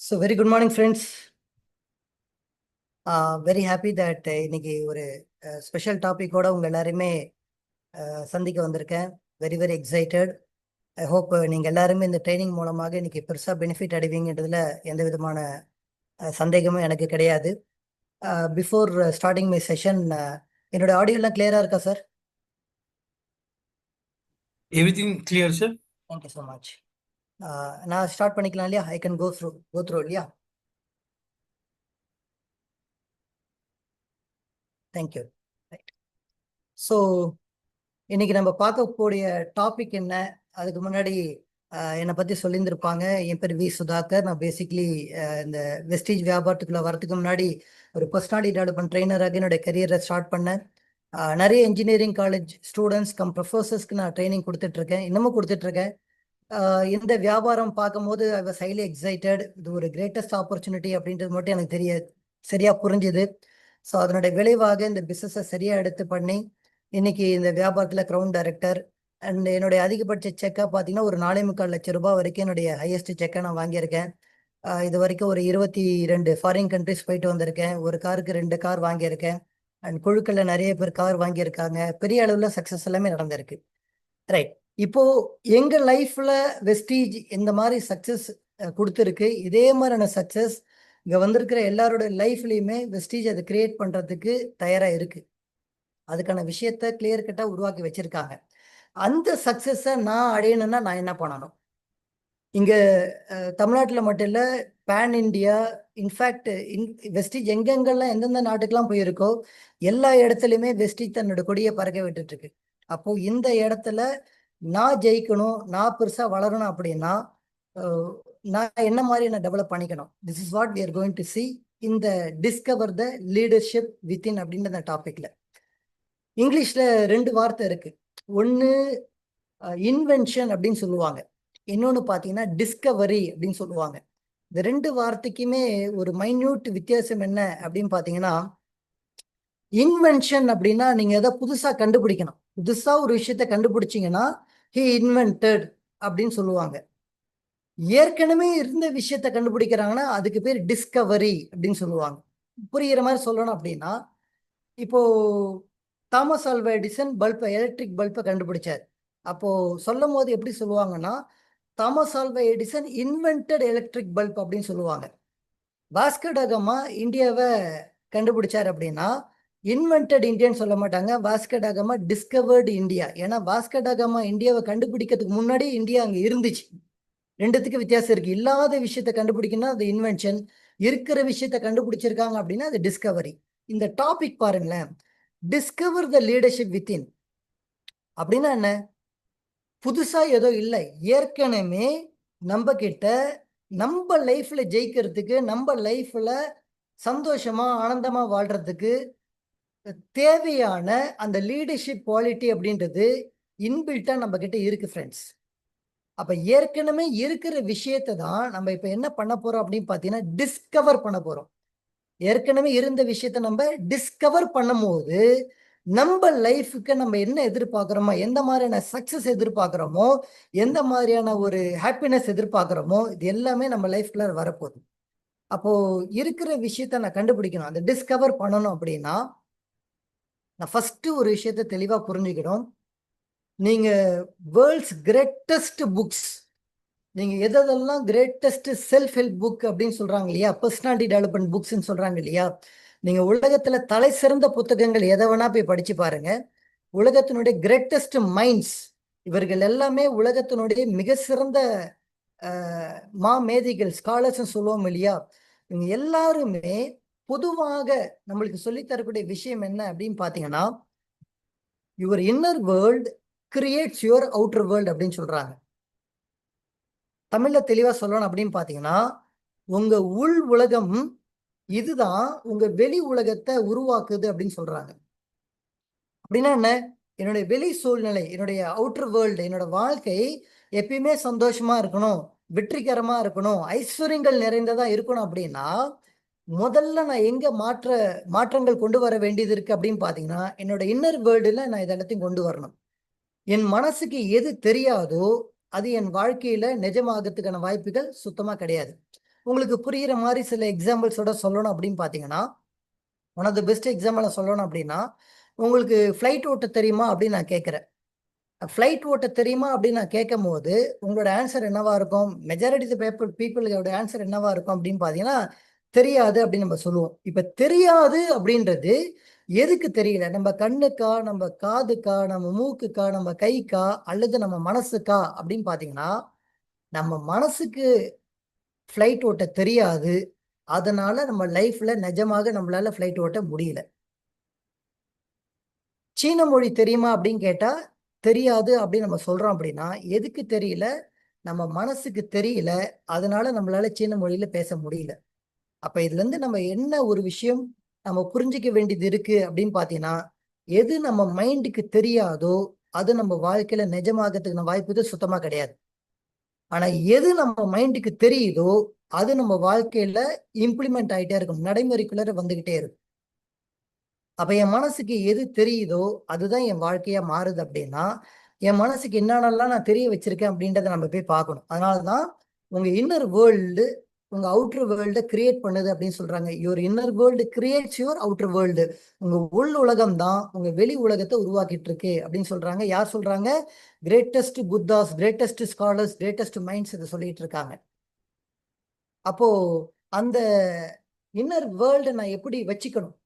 So very good morning, friends. Very happy that இன்னைக்கு ஒரு special டாபிக்கோட உங்க எல்லாருமே சந்திக்க வந்திருக்கேன். Very excited. ஐ ஹோப் நீங்க எல்லாருமே இந்த ட்ரைனிங் மூலமாக இன்னைக்கு பெருசா பெனிஃபிட் அடைவீங்கன்றதுல எந்த விதமான சந்தேகமும் எனக்கு கிடையாது. பிஃபோர் ஸ்டார்டிங் மை செஷன், என்னோட ஆடியோலாம் கிளியரா இருக்கா sir? Everything clear, sir? Thank you so much. நான் ஸ்டார்ட் பண்ணிக்கலாம் இல்லையா? ஐ கேன் கோ த்ரூ இல்லையா? தேங்க்யூ. ரைட். ஸோ இன்னைக்கு நம்ம பார்க்கக்கூடிய டாபிக் என்ன? அதுக்கு முன்னாடி என்னை பற்றி சொல்லியிருந்திருப்பாங்க. என் பேர் வி சுதாகர். நான் பேசிக்லி இந்த வெஸ்டீஜ் வியாபாரத்துக்குள்ள வரதுக்கு முன்னாடி ஒரு பர்சனாலிட்டி டெவலப்மெண்ட் ட்ரெயினராக என்னுடைய கரியரை ஸ்டார்ட் பண்ணேன். நிறைய இன்ஜினியரிங் காலேஜ் ஸ்டூடெண்ட்ஸ் ப்ரொஃபஸர்ஸ்க்கு நான் ட்ரைனிங் கொடுத்துட்ருக்கேன், இன்னமும் கொடுத்துட்ருக்கேன். இந்த வியாபாரம் பார்க்கும்போது ஐ வாஸ் ஹைலி எக்ஸைட்டட். இது ஒரு கிரேட்டஸ்ட் ஆப்பர்ச்சுனிட்டி அப்படின்றது மட்டும் எனக்கு சரியா புரிஞ்சுது. ஸோ அதனுடைய விளைவாக இந்த பிஸ்னஸை சரியாக எடுத்து பண்ணி இன்னைக்கு இந்த வியாபாரத்தில் க்ரௌன் டைரக்டர். அண்ட் என்னுடைய அதிகபட்ச செக்கை பார்த்தீங்கன்னா ஒரு 4.25 லட்சம் ரூபாய் வரைக்கும் என்னுடைய ஹையஸ்ட் செக்கை நான் வாங்கியிருக்கேன். இது வரைக்கும் ஒரு 22 ஃபாரின் கண்ட்ரிஸ் போயிட்டு வந்திருக்கேன். ஒரு காருக்கு 2 கார் வாங்கியிருக்கேன். அண்ட் குழுக்களில் நிறைய பேர் கார் வாங்கியிருக்காங்க. பெரிய அளவில் சக்ஸஸ் எல்லாமே நடந்திருக்கு. ரைட். இப்போ எங்க லைஃப்ல வெஸ்டீஜ் இந்த மாதிரி சக்சஸ் கொடுத்துருக்கு. இதே மாதிரியான சக்சஸ் இங்க வந்திருக்கிற எல்லாரோட லைஃப்லயுமே வெஸ்டீஜ் அதை கிரியேட் பண்றதுக்கு தயாரா இருக்கு. அதுக்கான விஷயத்த கிளியர் கட்டா உருவாக்கி வச்சிருக்காங்க. அந்த சக்சஸை நான் அடையணும்னா நான் என்ன பண்ணணும்? இங்க தமிழ்நாட்டில் மட்டும் இல்ல, பேன் இண்டியா, இன்ஃபேக்ட் வெஸ்டீஜ் எங்கெங்கெல்லாம் எந்தெந்த நாட்டுக்கெல்லாம் போயிருக்கோ எல்லா இடத்துலையுமே வெஸ்டீஜ் தன்னோட கொடியை பறக்க விட்டுட்டு இருக்கு. அப்போ இந்த இடத்துல நான் ஜெயிக்கணும், நான் பெருசா வளரணும் அப்படின்னா நான் என்ன மாதிரி நான் டெவலப் பண்ணிக்கணும்? This is what we are going to see இந்த டிஸ்கவர் த லீடர்ஷிப் வித்தின் அப்படின்ற அந்த டாபிக்ல. இங்கிலீஷ்ல 2 வார்த்தை இருக்கு. ஒன்று இன்வென்ஷன் அப்படின்னு சொல்லுவாங்க, இன்னொன்று பார்த்தீங்கன்னா டிஸ்கவரி அப்படின்னு சொல்லுவாங்க. இந்த 2 வார்த்தைக்குமே ஒரு மைன்யூட் வித்தியாசம் என்ன அப்படின்னு பார்த்தீங்கன்னா, இன்வென்ஷன் அப்படின்னா நீங்க எதாவது புதுசா கண்டுபிடிக்கணும். புதுசா ஒரு விஷயத்த கண்டுபிடிச்சிங்கன்னா ஹி இன்வென்டட் அப்படின்னு சொல்லுவாங்க. ஏற்கனவே இருந்த விஷயத்த கண்டுபிடிக்கிறாங்கன்னா அதுக்கு பேர் டிஸ்கவரி அப்படின்னு சொல்லுவாங்க. புரிகிற மாதிரி சொல்லணும் அப்படின்னா, இப்போ தாமஸ் ஆல்வா எடிசன் எலக்ட்ரிக் பல்பை கண்டுபிடிச்சார். அப்போ சொல்லும் போது எப்படி சொல்லுவாங்கன்னா, Thomas Alva Edison invented electric bulb அப்படின்னு சொல்லுவாங்க. வாஸ்கோ ட காமா இந்தியாவை கண்டுபிடிச்சார் அப்படின்னா இன்வென்டட் இந்தியான்னு சொல்ல மாட்டாங்க, வாஸ்கோ ட காமா டிஸ்கவர்டு இந்தியா. ஏன்னா வாஸ்கோ ட காமா இந்தியாவை கண்டுபிடிக்கிறதுக்கு முன்னாடி இந்தியா அங்கே இருந்துச்சு. ரெண்டுத்துக்கு வித்தியாசம் இருக்கு. இல்லாத விஷயத்தை கண்டுபிடிக்கணும் அது இன்வென்ஷன், இருக்கிற விஷயத்தை கண்டுபிடிச்சிருக்காங்க அப்படின்னா அது டிஸ்கவரி. இந்த டாபிக் பாருங்களேன், டிஸ்கவர் த லீடர்ஷிப் வித்தின் அப்படின்னா என்ன? புதுசா ஏதோ இல்லை, ஏற்கனவே நம்ம கிட்ட நம்ம லைஃப்ல ஜெயிக்கிறதுக்கு, நம்ம லைஃப்ல சந்தோஷமா ஆனந்தமா வாழ்றதுக்கு தேவையான அந்த லீடர்ஷிப் குவாலிட்டி அப்படின்றது இன்பில்ட்டா நம்ம கிட்ட இருக்கு ஃப்ரெண்ட்ஸ். அப்ப ஏற்கனவே இருக்கிற விஷயத்தை தான் நம்ம இப்ப என்ன பண்ண போறோம் அப்படின்னு பாத்தீங்கன்னா டிஸ்கவர் பண்ண போறோம். ஏற்கனவே இருந்த விஷயத்த நம்ம டிஸ்கவர் பண்ணும்போது நம்ம லைஃபுக்கு நம்ம என்ன எதிர்பார்க்கிறோமோ, எந்த மாதிரியான சக்சஸ் எதிர்பார்க்கிறோமோ, எந்த மாதிரியான ஒரு ஹாப்பினஸ் எதிர்பார்க்கிறோமோ, இது எல்லாமே நம்ம லைஃப்ல வரப்போகுது. அப்போ இருக்கிற விஷயத்த நான் கண்டுபிடிக்கணும், அந்த டிஸ்கவர் பண்ணணும் அப்படின்னா நான் ஃபர்ஸ்ட் ஒரு விஷயத்த தெளிவா புரிஞ்சுக்கணும். நீங்க வேர்ல்ட்ஸ் கிரேட்டஸ்ட் புக்ஸ், நீங்க எதெல்லாம் கிரேட்டஸ்ட் செல்ஃப் ஹெல்ப் புக் அப்படின்னு சொல்றாங்க இல்லையா, பர்சனாலிட்டி டெவலப்மெண்ட் புக்ஸ்ன்னு சொல்றாங்க இல்லையா, நீங்க உலகத்துல தலை சிறந்த புத்தகங்கள் எதை வேணா போய் படிச்சு பாருங்க. உலகத்தினுடைய கிரேட்டஸ்ட் மைண்ட்ஸ், இவர்கள் எல்லாமே உலகத்தினுடைய மிக சிறந்த மேதைகள், ஸ்காலர்ஸ் சொல்லுவோம் இல்லையா, இவங்க எல்லாருமே பொதுவாக நம்மளுக்கு சொல்லி தரக்கூடிய விஷயம் என்ன அப்படின்னு பாத்தீங்கன்னா, your inner world creates your outer world அப்படின்னு சொல்றாங்க. தமிழ்ல தெளிவா சொல்லணும் அப்படின்னு பாத்தீங்கன்னா, உங்க உள் உலகம் இதுதான் உங்க வெளி உலகத்தை உருவாக்குது அப்படின்னு சொல்றாங்க. அப்படின்னா என்ன? என்னுடைய வெளி சூழ்நிலை, என்னுடைய அவுட்டர் வேர்ல்டு, என்னோட வாழ்க்கை எப்பயுமே சந்தோஷமா இருக்கணும், வெற்றிகரமா இருக்கணும், ஐஸ்வர்யங்கள் நிறைந்ததா இருக்கணும் அப்படின்னா முதல்ல நான் எங்க மாற்றங்கள் கொண்டு வர வேண்டியது இருக்கு அப்படின்னு பாத்தீங்கன்னா, என்னோட இன்னர் வேர்ல்டுல நான் இதெல்லாத்தையும் கொண்டு வரணும். என் மனசுக்கு எது தெரியாதோ அது என் வாழ்க்கையில நிஜமாகறதுக்கான வாய்ப்புகள் சுத்தமா கிடையாது. உங்களுக்கு புரியுற மாதிரி சில எக்ஸாம்பிள்ஸோட சொல்லணும் அப்படின்னு பார்த்தீங்கன்னா, ஒன் ஆஃப் த பெஸ்ட் எக்ஸாம்பிளை சொல்லணும் அப்படின்னா, உங்களுக்கு ஃப்ளைட் ஓட்ட தெரியுமா அப்படின்னு நான் கேட்குறேன். ஃப்ளைட் ஓட்ட தெரியுமா அப்படின்னு நான் கேட்கும் போது உங்களோட ஆன்சர் என்னவா இருக்கும்? மெஜாரிட்டி பீப்புளோட ஆன்சர் என்னவா இருக்கும் அப்படின்னு பார்த்தீங்கன்னா, தெரியாது அப்படின்னு நம்ம சொல்லுவோம். இப்போ தெரியாது அப்படின்றது எதுக்கு தெரியல? நம்ம கண்ணுக்கா, நம்ம காதுக்கா, நம்ம மூக்குக்கா, நம்ம கைக்கா, அல்லது நம்ம மனசுக்கா அப்படின்னு பார்த்தீங்கன்னா, நம்ம மனசுக்கு ஃப்ளைட் ஓட்ட தெரியாது. அதனால நம்ம லைஃப்ல நிஜமாக நம்மளால ஃப்ளைட் ஓட்ட முடியல. சீன மொழி தெரியுமா அப்படின்னு கேட்டா தெரியாது அப்படின்னு நம்ம சொல்றோம் அப்படின்னா எதுக்கு தெரியல? நம்ம மனசுக்கு தெரியல. அதனால நம்மளால சீன மொழியில பேச முடியல. அப்ப இதுல இருந்து நம்ம என்ன ஒரு விஷயம் நம்ம புரிஞ்சுக்க வேண்டியது இருக்கு அப்படின்னு பாத்தீங்கன்னா, எது நம்ம மைண்டுக்கு தெரியாதோ அது நம்ம வாழ்க்கையில நிஜமாகறதுக்கான வாய்ப்புகள் சுத்தமா கிடையாது. ஆனா எது நம்ம மைண்டுக்கு தெரியுதோ அது நம்ம வாழ்க்கையில இம்ப்ளிமெண்ட் ஆயிட்டே இருக்கும், நடைமுறைக்குள்ள வந்துகிட்டே இருக்கும். அப்ப என் மனசுக்கு எது தெரியுதோ அதுதான் என் வாழ்க்கையா மாறுது அப்படின்னா, என் மனசுக்கு என்னென்னலாம் நான் தெரிய வச்சிருக்கேன் அப்படின்றத நம்ம போய் பார்க்கணும். அதனாலதான் உங்க இன்னர் வேர்ல்டு உங்க அவுட்டர் வேர்ல்ட கிரியேட் பண்ணுது அப்படின்னு சொல்றாங்க. Your inner world creates your outer world. உங்க உள் உலகம் தான் உங்க வெளி உலகத்தை உருவாக்கிட்டு இருக்கு அப்படின்னு சொல்றாங்க. யார் சொல்றாங்க? Greatest Buddha's, greatest scholars, greatest minds இதை சொல்லிட்டு இருக்காங்க. அப்போ அந்த இன்னர் வேர்ல்டை நான் எப்படி வச்சுக்கணும்?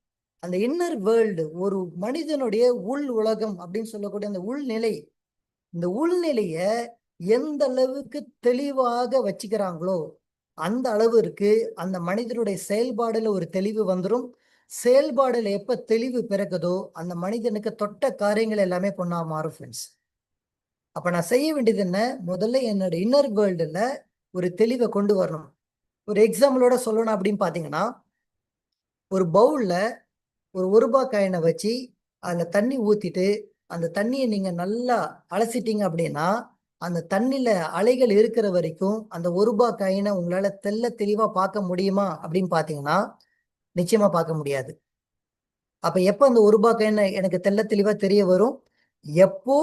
அந்த இன்னர் வேர்ல்டு ஒரு மனிதனுடைய உள் உலகம் அப்படின்னு சொல்லக்கூடிய அந்த உள்நிலை, இந்த உள்நிலைய எந்த அளவுக்கு தெளிவாக வச்சுக்கிறாங்களோ அந்த அளவிற்கு அந்த மனிதனுடைய செயல்பாடுல ஒரு தெளிவு வந்துடும். செயல்பாடுல எப்ப தெளிவு பிறகுதோ அந்த மனிதனுக்கு தொட்ட காரியங்கள் எல்லாமே பொண்ணா மாறும் ஃப்ரெண்ட்ஸ். அப்ப நான் செய்ய வேண்டியது என்ன? முதல்ல என்னோட இன்னர் வேர்ல்டுல ஒரு தெளிவை கொண்டு வரணும். ஒரு எக்ஸாம்பிளோட சொல்லணும் அப்படின்னு பாத்தீங்கன்னா, ஒரு பவுல்ல ஒரு ரூபாய் காயினை வச்சு அதுல தண்ணி ஊத்திட்டு அந்த தண்ணியை நீங்க நல்லா அலசிட்டீங்க அப்படின்னா அந்த தண்ணில அலைகள் இருக்கிற வரைக்கும் அந்த ரூபாய் காயினை உங்களால தெளிவா பார்க்க முடியுமா அப்படின்னு பாத்தீங்கன்னா நிச்சயமா பார்க்க முடியாது. அப்ப எப்ப அந்த ரூபாய் காயினை எனக்கு தெளிவா தெரிய வரும்? எப்போ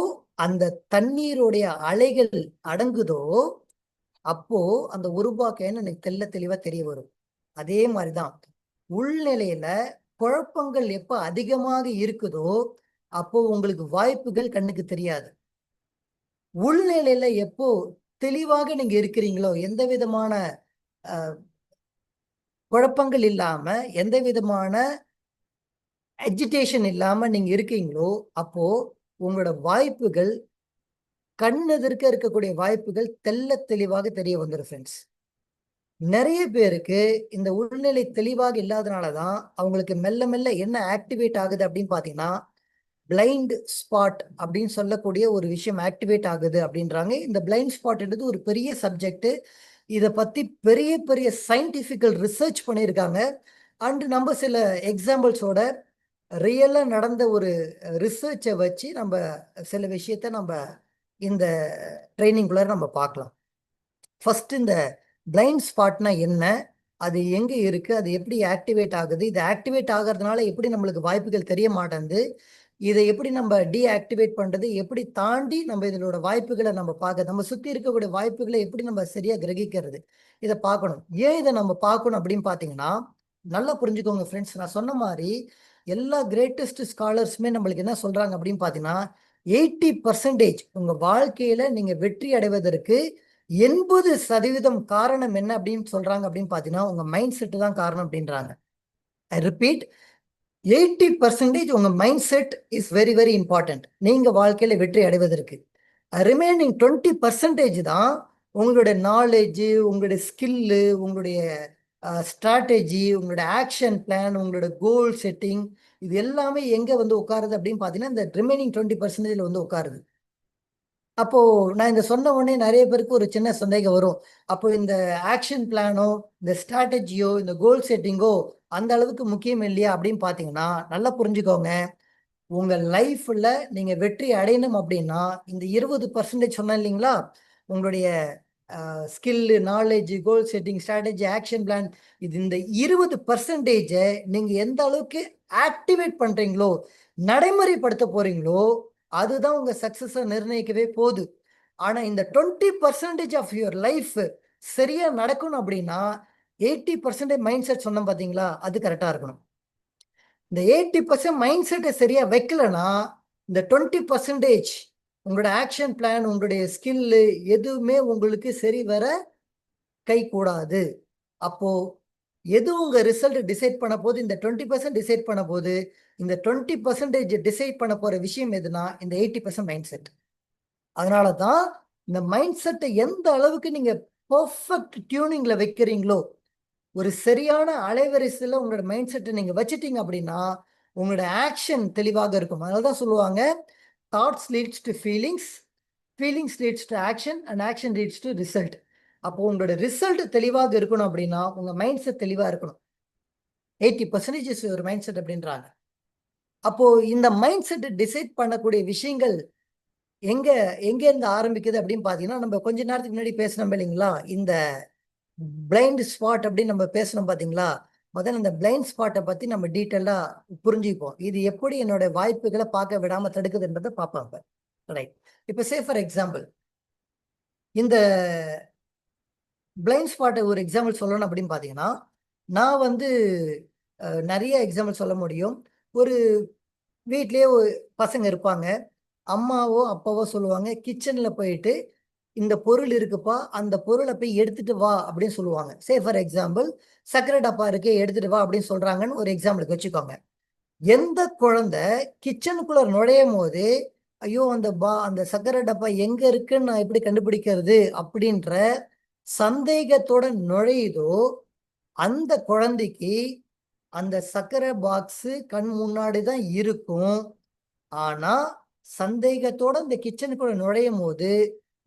அந்த தண்ணீருடைய அலைகள் அடங்குதோ அப்போ அந்த ரூபாய் காயின் எனக்கு தெளிவா தெரிய வரும். அதே மாதிரிதான் உள்நிலையில குழப்பங்கள் எப்ப அதிகமாக இருக்குதோ அப்போ உங்களுக்கு வாய்ப்புகள் கண்ணுக்கு தெரியாது. உள்நிலையில எப்போ தெளிவாக நீங்க இருக்கிறீங்களோ, எந்த விதமான குழப்பங்கள் இல்லாம, எந்த விதமான அஜிடேஷன் இல்லாம நீங்க இருக்கீங்களோ அப்போ உங்களோட வாய்ப்புகள் கண்ணெதிர்க்க இருக்கக்கூடிய வாய்ப்புகள் தெளிவாக தெரிய வந்துடும் ஃப்ரெண்ட்ஸ். நிறைய பேருக்கு இந்த உள்நிலை தெளிவாக இல்லாதனாலதான் அவங்களுக்கு மெல்ல மெல்ல என்ன ஆக்டிவேட் ஆகுது அப்படின்னு பாத்தீங்கன்னா, பிளைண்ட் ஸ்பாட் அப்படின்னு சொல்லக்கூடிய ஒரு விஷயம் ஆக்டிவேட் ஆகுது அப்படின்றாங்க. இந்த பிளைண்ட் ஸ்பாட்ன்றது ஒரு பெரிய சப்ஜெக்ட். இதை பத்தி பெரிய பெரிய சயின்டிபிக்கல் ரிசர்ச் பண்ணியிருக்காங்க. அண்ட் நம்ம சில எக்ஸாம்பிள்ஸோட ரியலா நடந்த ஒரு ரிசர்ச்சை வச்சு நம்ம சில விஷயத்த நம்ம இந்த ட்ரைனிங்குள்ள நம்ம பார்க்கலாம். ஃபர்ஸ்ட் இந்த பிளைண்ட் ஸ்பாட்னா என்ன? அது எங்க இருக்கு? அது எப்படி ஆக்டிவேட் ஆகுது? இது ஆக்டிவேட் ஆகிறதுனால எப்படி நம்மளுக்கு வாய்ப்புகள் தெரிய மாட்டேங்குது? இதை எப்படி நம்ம டீஆக்டிவேட் பண்றது? எப்படி தாண்டி நம்ம இதனோட வாய்ப்புகளை நம்ம பார்க்க, நம்ம சுத்தி இருக்கக்கூடிய வாய்ப்புகளை எப்படி நம்ம சரியா கிரகிக்கிறது? இதை பார்க்கணும். ஏன் இதை நம்ம பார்க்கணும் அப்படின்னு பார்த்தீங்கன்னா, நல்லா புரிஞ்சுக்கோங்க ஃப்ரெண்ட்ஸ். நான் சொன்ன மாதிரி எல்லா கிரேட்டஸ்ட் ஸ்காலர்ஸுமே நம்மளுக்கு என்ன சொல்றாங்க அப்படின்னு பார்த்தீங்கன்னா, 80% உங்க வாழ்க்கையில நீங்க வெற்றி அடைவதற்கு 80% காரணம் என்ன அப்படின்னு சொல்றாங்க அப்படின்னு பார்த்தீங்கன்னா, உங்க மைண்ட் செட் தான் காரணம் அப்படின்றாங்க. ஐ ரிப்பீட், 80% உங்க mind set is very very important நீங்க வாழ்க்கையில வெற்றி அடைவதற்கு. ரிமைனிங் 20% தான் உங்களுடைய நாலேஜ், உங்களுடைய ஸ்கில்லு, உங்களுடைய ஸ்ட்ராட்டஜி, உங்களுடைய ஆக்ஷன் பிளான், உங்களோட கோல் செட்டிங், இது எல்லாமே எங்க வந்து உட்காருது அப்படின்னு பார்த்தீங்கன்னா இந்த ரிமைனிங் 20% வந்து உட்காருது. அப்போ நான் இந்த சொன்ன உடனே நிறைய பேருக்கு ஒரு சின்ன சந்தேகம் வரும். அப்போ இந்த ஆக்ஷன் பிளானோ, இந்த ஸ்ட்ராட்டஜியோ, இந்த கோல் செட்டிங்கோ அந்த அளவுக்கு முக்கியம் இல்லையா அப்படின்னு பார்த்தீங்கன்னா, நல்லா புரிஞ்சுக்கோங்க. உங்க லைஃப்ல நீங்க வெற்றி அடையணும் அப்படின்னா இந்த 20% சொன்னேன் இல்லைங்களா? உங்களுடைய ஸ்கில், நாலேஜ், கோல் செட்டிங், ஸ்ட்ராட்டஜி, ஆக்ஷன் பிளான், இது இந்த 20% நீங்க எந்த அளவுக்கு ஆக்டிவேட் பண்றீங்களோ, நடைமுறைப்படுத்த போறீங்களோ, அதுதான் உங்க சக்சஸை நிர்ணயிக்கவே போகுது. ஆனா இந்த 20% ஆஃப் யுவர் லைஃப் சரியா நடக்கணும் அப்படின்னா 80% மைண்ட் செட் சொன்னோம் பார்த்தீங்களா, அது கரெக்டாக இருக்கணும். இந்த 80% மைண்ட் செட்டை சரியா வைக்கலனா இந்த 20% உங்களோட ஆக்ஷன் பிளான், உங்களுடைய ஸ்கில்லு எதுவுமே உங்களுக்கு சரி வர கை கூடாது. அப்போ எது உங்க ரிசல்ட் டிசைட் பண்ண போது, இந்த 20% டிசைட் பண்ண போது, இந்த 20% டிசைட் பண்ண போற விஷயம் எதுனா இந்த 80% மைண்ட் செட். அதனால தான் இந்த மைண்ட் செட்டை எந்த அளவுக்கு நீங்க பெர்ஃபெக்ட் டியூனிங்ல வைக்கிறீங்களோ, ஒரு சரியான அலைவரிசையில் உங்களோட மைண்ட் செட்டை நீங்க வச்சிட்டீங்க அப்படின்னா உங்களோட ஆக்ஷன் தெளிவாக இருக்கும். அதனால தான் சொல்லுவாங்க, thoughts leads to feelings, feelings leads to action and action leads to result. அப்போ உங்களோட ரிசல்ட் தெளிவாக இருக்கணும் அப்படின்னா உங்க மைண்ட் செட் தெளிவா இருக்கணும். 80% ஒரு மைண்ட் செட் அப்படின்றாங்க. அப்போ இந்த மைண்ட் செட் டிசைட் பண்ணக்கூடிய விஷயங்கள் எங்க எங்க இருந்து ஆரம்பிக்குது அப்படின்னு பாத்தீங்கன்னா, நம்ம கொஞ்ச நேரத்துக்கு முன்னாடி பேசணும் இல்லைங்களா, இந்த பிளைண்ட் ஸ்பாட் அப்படின்னு நம்ம பேசணும் பாத்தீங்களா. முதல்ல இந்த பிளைண்ட் ஸ்பாட்டை பத்தி நம்ம டீட்டெயிலா புரிஞ்சுப்போம். இது எப்படி என்னோட வாய்ப்புகளை பார்க்க விடாம தடுக்குதுன்றதை பார்ப்பாங்க. ரைட். இப்போ சே ஃபார் எக்ஸாம்பிள், இந்த பிளைண்ட் ஸ்பாட்டை ஒரு எக்ஸாம்பிள் சொல்லணும் அப்படின்னு பார்த்தீங்கன்னா, நான் வந்து நிறைய எக்ஸாம்பிள் சொல்ல முடியும். ஒரு வீட்லயே பசங்க இருப்பாங்க. அம்மாவோ அப்பாவோ சொல்லுவாங்க, கிச்சன்ல போயிட்டு இந்த பொருள் இருக்குப்பா, அந்த பொருளை போய் எடுத்துட்டு வா அப்படின்னு சொல்லுவாங்க. சே ஃபார் எக்ஸாம்பிள், சர்க்கரை டப்பா இருக்கு எடுத்துட்டு வா அப்படின்னு சொல்றாங்கன்னு ஒரு எக்ஸாம்பிளுக்கு வச்சுக்கோங்க. எந்த குழந்தை கிச்சனுக்குள்ள நுழையும் போது, ஐயோ அந்த சர்க்கரை டப்பா எங்க இருக்குன்னு நான் எப்படி கண்டுபிடிக்கிறது அப்படின்ற சந்தேகத்தோட நுழையுதோ, அந்த குழந்தைக்கு அந்த சர்க்கரை பாக்ஸ் கண் முன்னாடி தான் இருக்கும். ஆனா சந்தேகத்தோட இந்த கிச்சனுக்குள்ள நுழையும் போது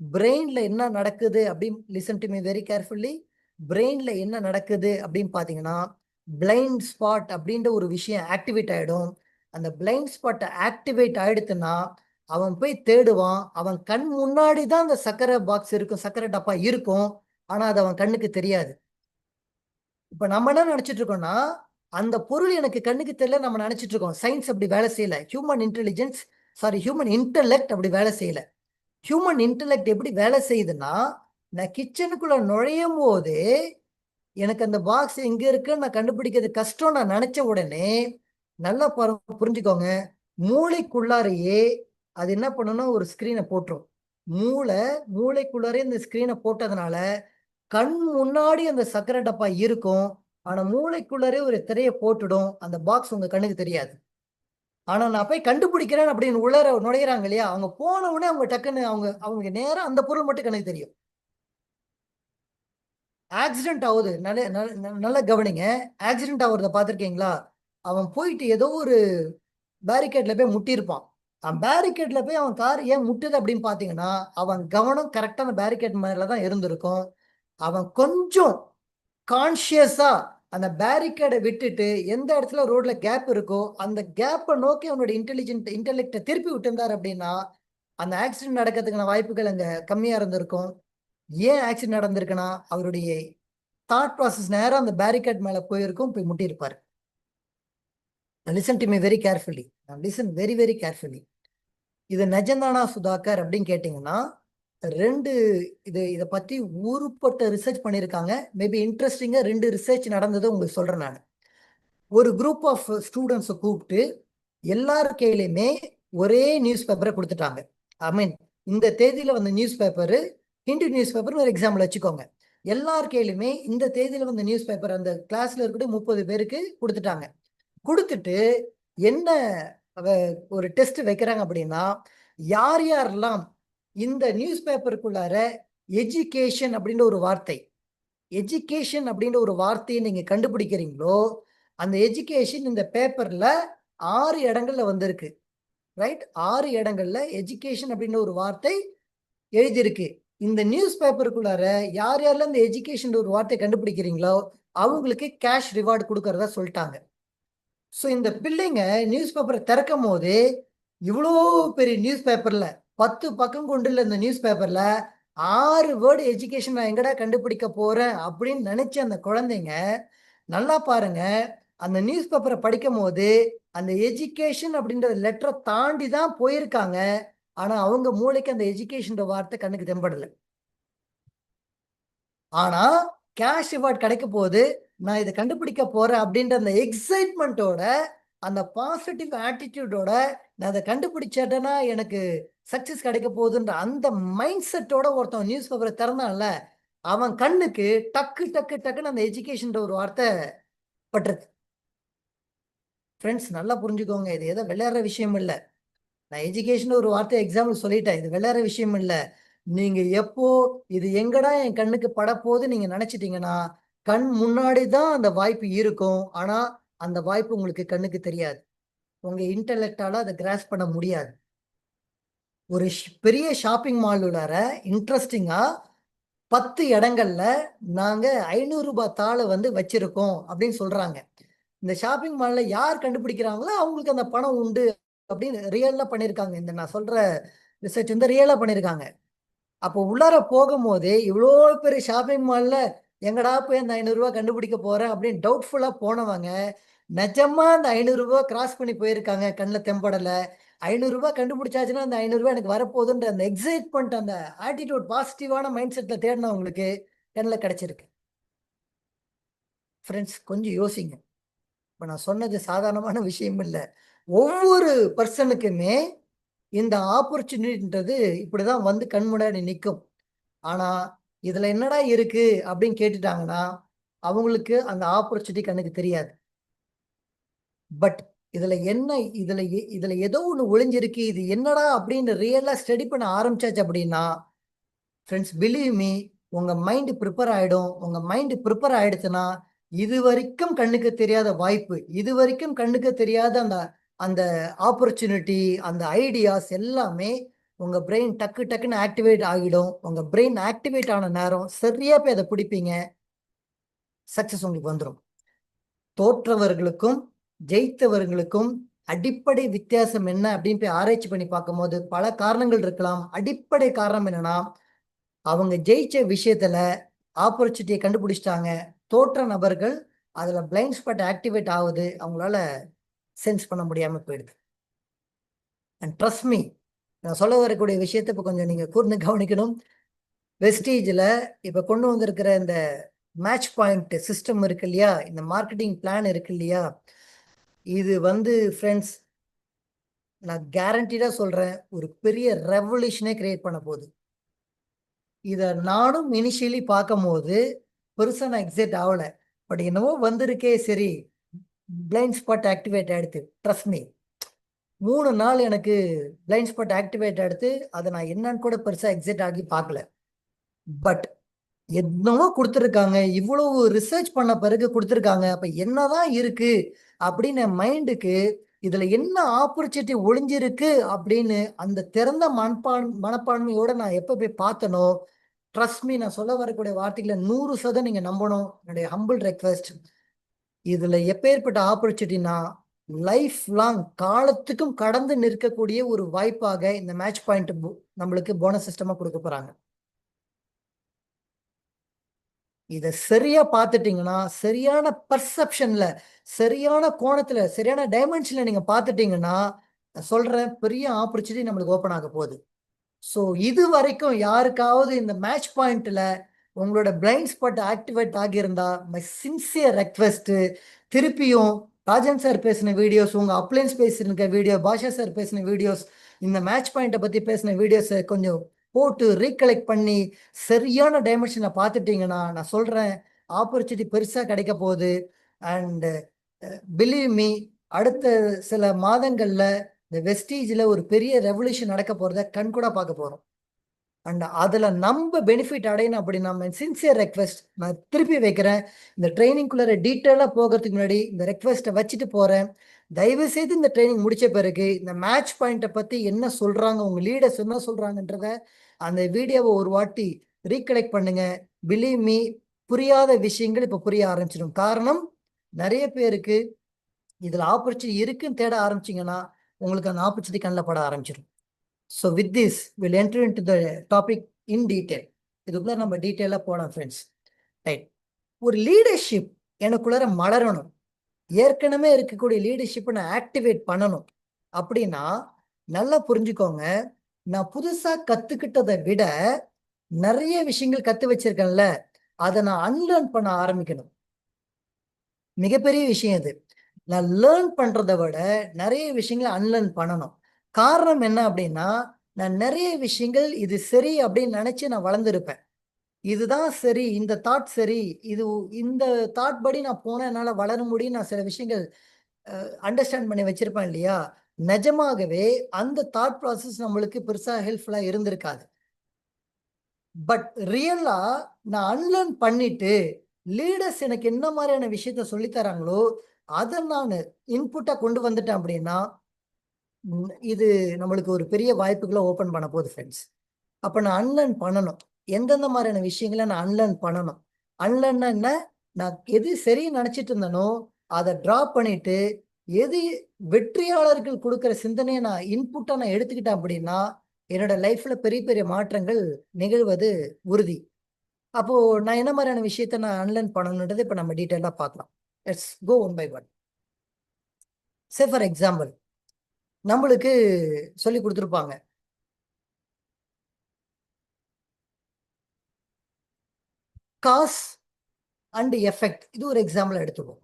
பிரெயின்ல என்ன நடக்குது அப்படின்னு listen to me very carefully. பிரெயின்ல என்ன நடக்குது அப்படின்னு பாத்தீங்கன்னா, பிளைண்ட் ஸ்பாட் அப்படின்ற ஒரு விஷயம் ஆக்டிவேட் ஆயிடும். அந்த பிளைண்ட் ஸ்பாட் ஆக்டிவேட் ஆயிடுச்சுன்னா அவன் போய் தேடுவான். அவன் கண் முன்னாடி தான் அந்த சர்க்கரை பாக்ஸ் இருக்கும், சர்க்கரை டப்பா இருக்கும். ஆனா அது அவன் கண்ணுக்கு தெரியாது. இப்ப நம்ம என்ன நினைச்சிட்டு இருக்கோம்னா, அந்த பொருள் எனக்கு கண்ணுக்கு தெரியல நம்ம நினைச்சிட்டு இருக்கோம். சயின்ஸ் அப்படி வேலை செய்யல. ஹியூமன் இன்டெலெக்ட் அப்படி வேலை செய்யல. ஹியூமன் இன்டெலெக்ட் எப்படி வேலை செய்யுதுன்னா, நான் கிச்சனுக்குள்ள நுழையும் போது எனக்கு அந்த பாக்ஸ் எங்க இருக்குன்னு நான் கண்டுபிடிக்கிறது கஷ்டம் நான் நினைச்ச உடனே, நல்லா புரிஞ்சுக்கோங்க, மூளைக்குள்ளாரையே அது என்ன பண்ணணும்னா ஒரு ஸ்கிரீனை போட்டுரும். மூளைக்குள்ளாரே இந்த ஸ்கிரீனை போட்டதுனால கண் முன்னாடி அந்த சர்க்கரை டப்பா இருக்கும். ஆனா மூளைக்குள்ளரே ஒரு திரையை போட்டுடும். அந்த பாக்ஸ் உங்க கண்ணுக்கு தெரியாது. ஆனா நான் போய் கண்டுபிடிக்கிறேன் அப்படின்னு உள்ளார நுழையிறாங்க இல்லையா, அவங்க போன உடனே அவங்க டக்குன்னு அவங்க நேரா அந்த பொருள் மட்டும் கண்ணுக்கு தெரியும். ஆக்சிடென்ட் ஆகுது. நல்லா கவனிங்க. ஆக்சிடென்ட் ஆகுறத பார்த்திருக்கீங்களா? அவன் போயிட்டு ஏதோ ஒரு பேரிகேட்ல போய் முட்டியிருப்பான். பேரிகேட்ல போய் அவன் கார் ஏன் முட்டுது அப்படின்னு பார்த்தீங்கன்னா, அவன் கவனம் கரெக்டா அந்த பேரிகேட் மேல தான் இருந்திருக்கும். அவன் கொஞ்சம் கான்ஷியஸா அந்த பேரிகேடை விட்டுட்டு எந்த இடத்துல ரோட்ல கேப் இருக்கோ அந்த கேப்பை நோக்கி அவனோட இன்டெலெக்டை திருப்பி விட்டுருந்தார் அப்படின்னா அந்த ஆக்சிடென்ட் நடக்கிறதுக்கான வாய்ப்புகள் அங்க கம்மியா இருந்திருக்கும். ஏன் ஆக்சிடென்ட் நடந்திருக்குன்னா அவருடைய தாட் ப்ராசஸ் நேரம் அந்த பேரிகேட் மேல போயிருக்கும், போய் முட்டியிருப்பாரு. Listen to me very carefully. Listen very very carefully. இது நிஜம்தானா சுதாகர் அப்படின்னு கேட்டீங்கன்னா, இதை பத்தி ஊருப்பட்ட ரிசர்ச் பண்ணியிருக்காங்க. மேபி இன்ட்ரெஸ்டிங்கா 2 ரிசர்ச் நடந்ததை உங்களுக்கு சொல்றேன் நான். ஒரு குரூப் ஆஃப் ஸ்டூடெண்ட்ஸை கூப்பிட்டு எல்லார் கையிலுமே ஒரே நியூஸ் பேப்பரை கொடுத்துட்டாங்க. ஐ மீன் இந்த தேதியில வந்த news paper, Hindu news paper ஒரு எக்ஸாம்பிள் வச்சுக்கோங்க. எல்லார் கையிலுமே இந்த தேதியில வந்த நியூஸ் பேப்பர் அந்த கிளாஸ்ல இருக்கிற 30 பேருக்கு கொடுத்துட்டாங்க. கொடுத்துட்டு என்ன ஒரு டெஸ்ட் வைக்கிறாங்க அப்படின்னா, யார் யாரெல்லாம் இந்த நியூஸ் பேப்பருக்குள்ளார எஜுகேஷன் அப்படின்ற ஒரு வார்த்தையை நீங்க கண்டுபிடிக்கிறீங்களோ, அந்த எஜுகேஷன் இந்த பேப்பர்ல 6 இடங்கள்ல வந்திருக்கு. ரைட்? 6 இடங்கள்ல எஜுகேஷன் அப்படின்ற ஒரு வார்த்தை எழுதியிருக்கு. இந்த நியூஸ் பேப்பருக்குள்ளார யார் யாரெல்லாம் இந்த எஜுகேஷன் ஒரு வார்த்தை கண்டுபிடிக்கிறீங்களோ அவங்களுக்கு கேஷ் ரிவார்டு கொடுக்கறதா சொல்லிட்டாங்க. ஸோ இந்த பிள்ளைங்க நியூஸ் பேப்பரை திறக்கும் போது இவ்வளோ பெரிய நியூஸ் பேப்பர்ல 10 பக்கம் கொண்டுள்ள இந்த நியூஸ் பேப்பர்ல 6 வேர்டு எஜுகேஷன் நான் எங்கடா கண்டுபிடிக்க போறேன் அப்படின்னு நினைச்ச அந்த குழந்தைங்க நல்லா பாருங்க, அந்த நியூஸ் பேப்பரை படிக்கும் போது அந்த எஜுகேஷன் அப்படின்ற லெட்டரை தாண்டி தான் போயிருக்காங்க. ஆனா அவங்க மூளைக்கு அந்த எஜுகேஷன் வார்த்தை கண்ணுக்கு தென்படல. ஆனா கேஷ் ரிவார்ட் கிடைக்க போகுது, நான் இதை கண்டுபிடிக்க போறேன் அப்படின்ற அந்த எக்ஸைட்மெண்ட்டோட, அந்த பாசிட்டிவ் ஆட்டிடியூடோட, நான் அதை கண்டுபிடிச்சிட்டேன்னா எனக்கு சக்சஸ் கிடைக்க போகுதுன்ற அந்த மைண்ட் செட்டோட ஒருத்தன் நியூஸ் பேப்பரை திறந்தான்ல, அவன் கண்ணுக்கு டக்கு டக்கு டக்குன்னு அந்த எஜுகேஷன்ற ஒரு வார்த்தை பட்டிருக்கு. ஃப்ரெண்ட்ஸ் நல்லா புரிஞ்சுக்கோங்க, இது ஏதோ விளையாடுற விஷயம் இல்லை. நான் எஜுகேஷன் ஒரு வார்த்தை எக்ஸாம்பிள் சொல்லிட்டேன், இது விளையாடுற விஷயம் இல்லை. நீங்க எப்போ இது எங்கடா என் கண்ணுக்கு படப்போது நீங்க நினைச்சிட்டீங்கன்னா, கண் முன்னாடி தான் அந்த வாய்ப்பு இருக்கும். ஆனா அந்த வாய்ப்பு உங்களுக்கு கண்ணுக்கு தெரியாது. உங்க இன்டெலெக்டால அதை கிராஸ் பண்ண முடியாது. ஒரு பெரிய ஷாப்பிங் மால் உள்ளார இன்ட்ரெஸ்டிங்கா 10 இடங்கள்ல நாங்க 500 ரூபாய் தாளை வந்து வச்சிருக்கோம் அப்படின்னு சொல்றாங்க. இந்த ஷாப்பிங் மால்ல யார் கண்டுபிடிக்கிறாங்களோ அவங்களுக்கு அந்த பணம் உண்டு அப்படின்னு ரியலா பண்ணியிருக்காங்க. இந்த நான் சொல்ற ரிசர்ச் வந்து ரியலா பண்ணியிருக்காங்க. அப்போ உள்ளார போகும்போதே இவ்வளோ பெரிய ஷாப்பிங் மால்ல எங்கடா போய் அந்த 500 ரூபாய் கண்டுபிடிக்க போறேன் அப்படின்னு டவுட்ஃபுல்லா போனவங்க நிஜமா அந்த 500 ரூபாய் கிராஸ் பண்ணி போயிருக்காங்க. கண்ணில் தெம்படல. 500 ரூபாய் கண்டுபிடிச்சாச்சுன்னா அந்த 500 ரூபாய் எனக்கு வரப்போகுதுன்ற அந்த எக்ஸைட்மெண்ட், அந்த ஆட்டிடியூட், பாசிட்டிவான மைண்ட் செட்ல தேடினவங்களுக்கு கண்ணில் கிடைச்சிருக்கு. ஃப்ரெண்ட்ஸ் கொஞ்சம் யோசிங்க. இப்போ நான் சொன்னது சாதாரணமான விஷயம் இல்லை. ஒவ்வொரு பர்சனுக்குமே இந்த ஆப்பர்ச்சுனிட்டின்றது இப்படிதான் வந்து கண் முன்னாடி நிற்கும். ஆனா இதுல என்னடா இருக்கு அப்படின்னு கேட்டுட்டாங்கன்னா அவங்களுக்கு அந்த ஆப்பர்ச்சுனிட்டி கண்ணுக்கு தெரியாது. பட் இதுல என்ன, இதுல ஏதோ ஒண்ணு ஒளிஞ்சிருக்கு, இது என்னடா அப்படின்னு ரியலா ஸ்டடி பண்ண ஆரம்பிச்சாச்சு அப்படின்னா ஃப்ரெண்ட்ஸ் பிலீவ் மீ, உங்க மைண்ட் ப்ரிப்பேர் ஆயிடும். உங்க மைண்ட் ப்ரிப்பேர் ஆயிடுச்சுன்னா இது வரைக்கும் கண்ணுக்கு தெரியாத வாய்ப்பு, இது வரைக்கும் கண்ணுக்கு தெரியாத அந்த அந்த ஆப்பர்ச்சுனிட்டி, அந்த ஐடியாஸ் எல்லாமே உங்க பிரெயின் டக்கு டக்குன்னு ஆக்டிவேட் ஆகிடும். உங்க பிரெயின் ஆக்டிவேட் ஆன நேரம் சரியா போய் அதை பிடிப்பீங்க. சக்சஸ் உங்களுக்கு வந்துடும். தோற்றவர்களுக்கும் ஜெயித்தவர்களுக்கும் அடிப்படை வித்தியாசம் என்ன அப்படின்னு போய் ஆராய்ச்சி பண்ணி பார்க்கும்போது பல காரணங்கள் இருக்கலாம். அடிப்படை காரணம் என்னன்னா, அவங்க ஜெயிச்ச விஷயத்துல ஆப்பர்ச்சுனிட்டியை கண்டுபிடிச்சிட்டாங்க. தோற்ற நபர்கள் அதுல பிளைண்ட் ஸ்பாட் ஆக்டிவேட் ஆகுது, அவங்களால சென்ஸ் பண்ண முடியாம போயிடுது. அண்ட் ட்ரஸ்ட் மீ, நான் சொல்ல வரக்கூடிய விஷயத்தை இப்போ கொஞ்சம் நீங்க கூர்ந்து கவனிக்கணும். வெஸ்டீஜில் இப்போ கொண்டு வந்திருக்கிற இந்த மேட்ச் பாயிண்ட் சிஸ்டம் இருக்கு இல்லையா, இந்த மார்க்கெட்டிங் பிளான் இருக்கு இல்லையா, இது வந்து ஃப்ரெண்ட்ஸ் நான் கேரண்டீடா சொல்றேன், ஒரு பெரிய ரெவல்யூஷனே கிரியேட் பண்ண போகுது. இதை நானும் இனிஷியலி பார்க்கும் போது பெருசா நான் எக்ஸைட் ஆகலை. பட் என்னவோ வந்திருக்கே, சரி பிளைண்ட் ஸ்பாட் ஆக்டிவேட் ஆயிடுது. ட்ரஸ்ட் மீ, 3 நாள் எனக்கு பிளைண்ட் ஸ்பாட் ஆக்டிவேட் ஆயிடுத்து. அதை நான் என்னன்னு கூட பெருசா எக்ஸைட் ஆகி பார்க்கல. பட் என்னவோ கொடுத்துருக்காங்க, இவ்வளவு ரிசர்ச் பண்ண பிறகு கொடுத்துருக்காங்க. அப்ப என்னதான் இருக்கு அப்படின்னு மைண்டுக்கு இதுல என்ன ஆப்பர்ச்சுனிட்டி ஒளிஞ்சிருக்கு அப்படின்னு அந்த திறந்த மனப்பான்மையோட நான் எப்ப போய் பார்த்தனோ, ட்ரஸ்ட் மீ, நான் சொல்ல வரக்கூடிய வார்த்தைகளை 100% நீங்க நம்பணும். என்னுடைய ஹம்பிள் ரெக்வெஸ்ட். இதுல எப்பேற்பட்ட ஆப்பர்ச்சுனிட்டினா லைஃப் லாங் காலத்துக்கும் கடந்து நிற்கக்கூடிய ஒரு வாய்ப்பாக இந்த மேட்ச் பாயிண்ட் நம்மளுக்கு போனஸ் சிஸ்டமா கொடுக்க போறாங்க. இதை சரியா பார்த்துட்டீங்கன்னா, சரியான பர்செப்ஷன்ல, சரியான கோணத்துல, சரியான டைமென்ஷன்ல நீங்க பார்த்துட்டீங்கன்னா, நான் சொல்றேன், பெரிய ஆப்பர்ச்சுனிட்டி நம்மளுக்கு ஓப்பன் ஆக போகுது. ஸோ இது வரைக்கும் யாருக்காவது இந்த மேட்ச் பாயிண்ட்ல உங்களோட பிளைண்ட் ஸ்பாட் ஆக்டிவேட் ஆகியிருந்தா மை சின்சியர் ரெக்வெஸ்ட், திருப்பியும் ராஜன் சார் பேசின வீடியோஸ், உங்க அப்ளைன்ஸ் பேசின வீடியோ, பாஷா சார் பேசின வீடியோஸ், இந்த மேட்ச் பாயிண்ட்டை பத்தி பேசின வீடியோஸை கொஞ்சம் போட்டு ரீகலெக்ட் பண்ணி சரியான டைமென்ஷனை பார்த்துட்டீங்கன்னா நான் சொல்றேன், ஆப்பர்ச்சுனிட்டி பெருசா கிடைக்க போகுது. அண்ட் பிலீவ் மீ, அடுத்த சில மாதங்கள்ல இந்த வெஸ்டீஜில் ஒரு பெரிய ரெவல்யூஷன் நடக்க போறத கண் கூட பார்க்க போறோம். அண்ட் அதுல நம்ம பெனிஃபிட் அடையணும் அப்படின்னா சின்சியர் ரெக்வெஸ்ட் நான் திருப்பி வைக்கிறேன். இந்த ட்ரைனிங்குள்ளார டீட்டெயிலாக போகிறதுக்கு முன்னாடி இந்த ரெக்வெஸ்ட்டை வச்சுட்டு போறேன். தயவு செய்து இந்த ட்ரைனிங் முடிச்ச பிறகு இந்த மேட்ச் பாயிண்ட்டை பத்தி என்ன சொல்றாங்க, உங்க லீடர்ஸ் என்ன சொல்றாங்கன்றத அந்த வீடியோவை ஒரு வாட்டி ரீகலெக்ட் பண்ணுங்க. பிலீவ் மீ, புரியாத விஷயங்கள் இப்போ புரிய ஆரம்பிச்சிடும். காரணம், நிறைய பேருக்கு இதுல ஆப்பர்ச்சுனிட்டி இருக்குன்னு தேட ஆரம்பிச்சிங்கன்னா உங்களுக்கு அந்த ஆப்பர்ச்சுனிட்டி கண்ணில் பட ஆரம்பிச்சிடும். So with this will enter in to the topic in detail. இதுக்குள்ள நம்ம டீட்டெயிலாக போகலாம் ஃப்ரெண்ட்ஸ். ரைட், ஒரு லீடர்ஷிப் எனக்குள்ளார மலரணும், ஏற்கனவே இருக்கக்கூடிய லீடர்ஷிப்பை நான் ஆக்டிவேட் பண்ணணும் அப்படின்னா நல்லா புரிஞ்சுக்கோங்க. நான் புதுசாக கற்றுக்கிட்டதை விட நிறைய விஷயங்கள் கற்று வச்சிருக்கேன்ல, அதை நான் அன்லேர்ன் பண்ண ஆரம்பிக்கணும். மிகப்பெரிய விஷயம் இது. நான் லேர்ன் பண்றதை விட நிறைய விஷயங்களை அன்லேர்ன் பண்ணணும். காரணம் என்ன அப்படின்னா, நான் நிறைய விஷயங்கள் இது சரி அப்படின்னு நினைச்சு நான் வளர்ந்துருப்பேன். இதுதான் சரி, இந்த தாட் சரி, இது இந்த தாட் படி நான் போனா என்னால வளர முடியும். நான் சில விஷயங்கள் அண்டர்ஸ்டாண்ட் பண்ணி வச்சிருப்பேன் இல்லையா? நிஜமாகவே அந்த தாட் ப்ராசஸ் நம்மளுக்கு பெருசா ஹெல்ப்ஃபுல்லா இருந்திருக்காது. பட் ரியலா நான் அன்லேர்ன் பண்ணிட்டு லீடர்ஸ் எனக்கு என்ன மாதிரியான விஷயத்த சொல்லி தராங்களோ அதை நான் இன்புட்டா கொண்டு வந்துட்டேன் அப்படின்னா இது நம்மளுக்கு ஒரு பெரிய வாய்ப்புகளை ஓபன் பண்ண போகுது ஃப்ரெண்ட்ஸ். அப்ப நான் அன்லேர்ன் பண்ணணும். எந்தெந்த மாதிரியான விஷயங்களை நான் அன்லேர்ன் பண்ணணும். அன்லேர்ன்னா என்ன? நான் எது சரி நினைச்சிட்டு இருந்தனோ அதை டிராப் பண்ணிட்டு எது வெற்றியாளர்கள் கொடுக்கிற சிந்தனையை நான் இன்புட்டா நான் எடுத்துக்கிட்டேன் அப்படின்னா என்னோட லைஃப்ல பெரிய பெரிய மாற்றங்கள் நிகழ்வது உறுதி. அப்போ நான் என்ன மாதிரியான விஷயத்த நான் அன்லேர்ன் பண்ணணுன்றதை இப்ப நம்ம டீட்டெயிலா பார்க்கலாம். Let's go one by one. Say for example, நம்மளுக்கு சொல்லி கொடுத்துருப்பாங்க, காஸ் அண்ட் எஃபெக்ட். இது ஒரு எக்ஸாம்பிள் எடுத்துப்போம்.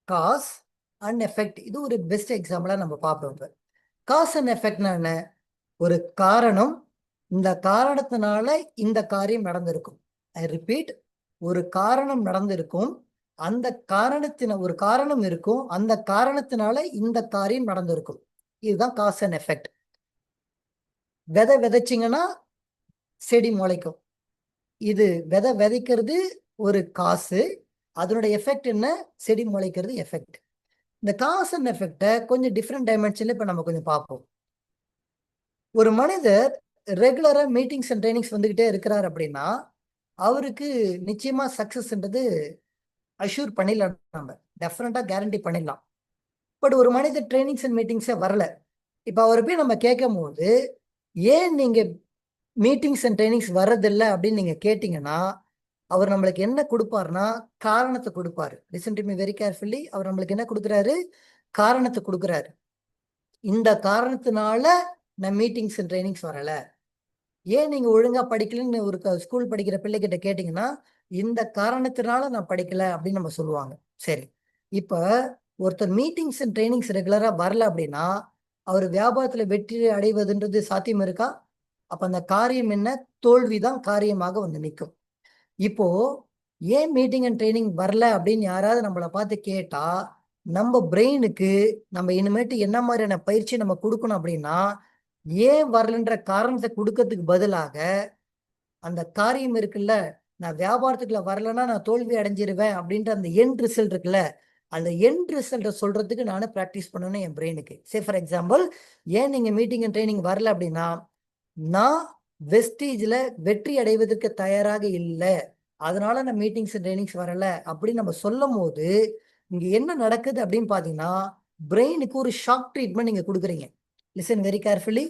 காஸ் அண்ட் எஃபெக்ட் இது ஒரு பெஸ்ட் எக்ஸாம்பிளா நம்ம பார்ப்போம். காஸ் அண்ட் எஃபெக்ட்னா என்ன? ஒரு காரணம், இந்த காரணத்தினால இந்த காரியம் நடந்திருக்கும். ஐ ரிப்பீட், ஒரு காரணம் நடந்திருக்கும், அந்த ஒரு காரணம் இருக்கும், அந்த காரணத்தினால இந்த காரியம் நடந்திருக்கும். இதுதான் காஸ் அண்ட் எஃபெக்ட். விதை விதைச்சிங்கன்னா செடி முளைக்கும். இது விதை விதைக்கிறது ஒரு காசு, அதனுடைய எஃபெக்ட் என்ன? செடி முளைக்கிறது எஃபெக்ட். இந்த காஸ் அண்ட் எஃபெக்டை கொஞ்சம் டிஃப்ரெண்ட் டைமென்ஷன்ல இப்ப நம்ம கொஞ்சம் பார்ப்போம். ஒரு மனிதர் ரெகுலரா மீட்டிங்ஸ் அண்ட் ட்ரைனிங்ஸ் வந்துகிட்டே இருக்கிறார் அப்படின்னா அவருக்கு நிச்சயமா சக்சஸ்ன்றது அஷ்யூர் பண்ணிடலாம். நம்ம டெஃபினட்டா கேரண்டி பண்ணிடலாம். பட் ஒரு மனிதர் ட்ரைனிங்ஸ் அண்ட் மீட்டிங்ஸே வரல. இப்போ அவரை போய் நம்ம கேட்கும் போது ஏன் நீங்க மீட்டிங்ஸ் அண்ட் ட்ரைனிங்ஸ் வர்றதில்லை அப்படின்னு நீங்க கேட்டீங்கன்னா அவர் நம்மளுக்கு என்ன கொடுப்பாருன்னா காரணத்தை கொடுப்பாரு. Listen to me very carefully. அவர் நம்மளுக்கு என்ன கொடுக்குறாரு? காரணத்தை கொடுக்குறாரு. இந்த காரணத்தினால நான் மீட்டிங்ஸ் அண்ட் ட்ரைனிங்ஸ் வரல. ஏன் நீங்க ஒழுங்கா படிக்கலன்னு ஒரு ஸ்கூல் படிக்கிற பிள்ளைகிட்ட கேட்டீங்கன்னா இந்த காரணத்தினால நான் படிக்கல அப்படின்னு நம்ம சொல்லுவாங்க. சரி, இப்ப ஒருத்தர் மீட்டிங்ஸ் அண்ட் ட்ரைனிங்ஸ் ரெகுலரா வரல அப்படின்னா அவர் வியாபாரத்துல வெற்றி அடைவதுன்றது சாத்தியம் இருக்கா? அப்ப அந்த காரியம் என்ன? தோல்விதான் காரியமாக வந்து நிற்கும். இப்போ ஏன் மீட்டிங் அண்ட் ட்ரைனிங் வரல அப்படின்னு யாராவது நம்மளை பார்த்து கேட்டா நம்ம பிரெயினுக்கு நம்ம இனிமேட்டு என்ன மாதிரியான பயிற்சி நம்ம கொடுக்கணும் அப்படின்னா ஏன் வரலன்ற காரணத்தை கொடுக்கறதுக்கு பதிலாக அந்த காரியம் இருக்குல்ல, நான் வியாபாரத்துக்குள்ள வரலன்னா நான் தோல்வி அடைஞ்சிருவேன் அப்படின்ற அந்த எண்ட் ரிசல்ட் இருக்குல்ல, அந்த எண்ட் ரிசல்ட்டை சொல்றதுக்கு நானும் ப்ராக்டிஸ் பண்ணணும் என் பிரெயினுக்கு. சே ஃபார் எக்ஸாம்பிள், ஏன் நீங்க மீட்டிங் அண்ட் ட்ரைனிங் வரல அப்படின்னா நான் வெஸ்டீஜ்ல வெற்றி அடைவதற்கு தயாராக இல்லை, அதனால நான் மீட்டிங்ஸ் அண்ட் ட்ரைனிங்ஸ் வரல அப்படின்னு நம்ம சொல்லும் போது இங்க என்ன நடக்குது அப்படின்னு பாத்தீங்கன்னா பிரெயினுக்கு ஒரு ஷாக் ட்ரீட்மெண்ட் நீங்க கொடுக்குறீங்க. Listen very carefully.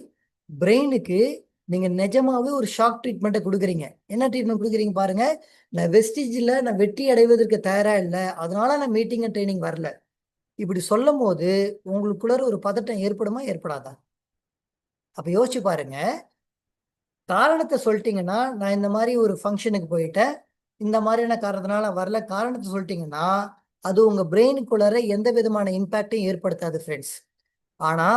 பிரெயினுக்கு நீங்க நிஜமாவே ஒரு ஷாக் ட்ரீட்மெண்ட்டை கொடுக்குறீங்க. என்ன ட்ரீட்மெண்ட் கொடுக்குறீங்க பாருங்க? நான் வெஸ்டீஜ்ல நான் வெற்றி அடைவதற்கு தயாரா இல்லை, அதனால நான் மீட்டிங் அண்ட் ட்ரைனிங் வரல. இப்படி சொல்லும் போது உங்களுக்குள்ள ஒரு பதட்டம் ஏற்படுமா ஏற்படாதா? அப்ப யோசிச்சு பாருங்க. காரணத்தை சொல்லிட்டீங்கன்னா நான் இந்த மாதிரி ஒரு ஃபங்க்ஷனுக்கு போயிட்டேன், இந்த மாதிரியான காரணத்தினால வரல, காரணத்தை சொல்லிட்டீங்கன்னா அது உங்க பிரெயினுக்குள்ளார எந்த விதமான இம்பாக்டையும் ஏற்படுத்தாது ஃப்ரெண்ட்ஸ். ஆனா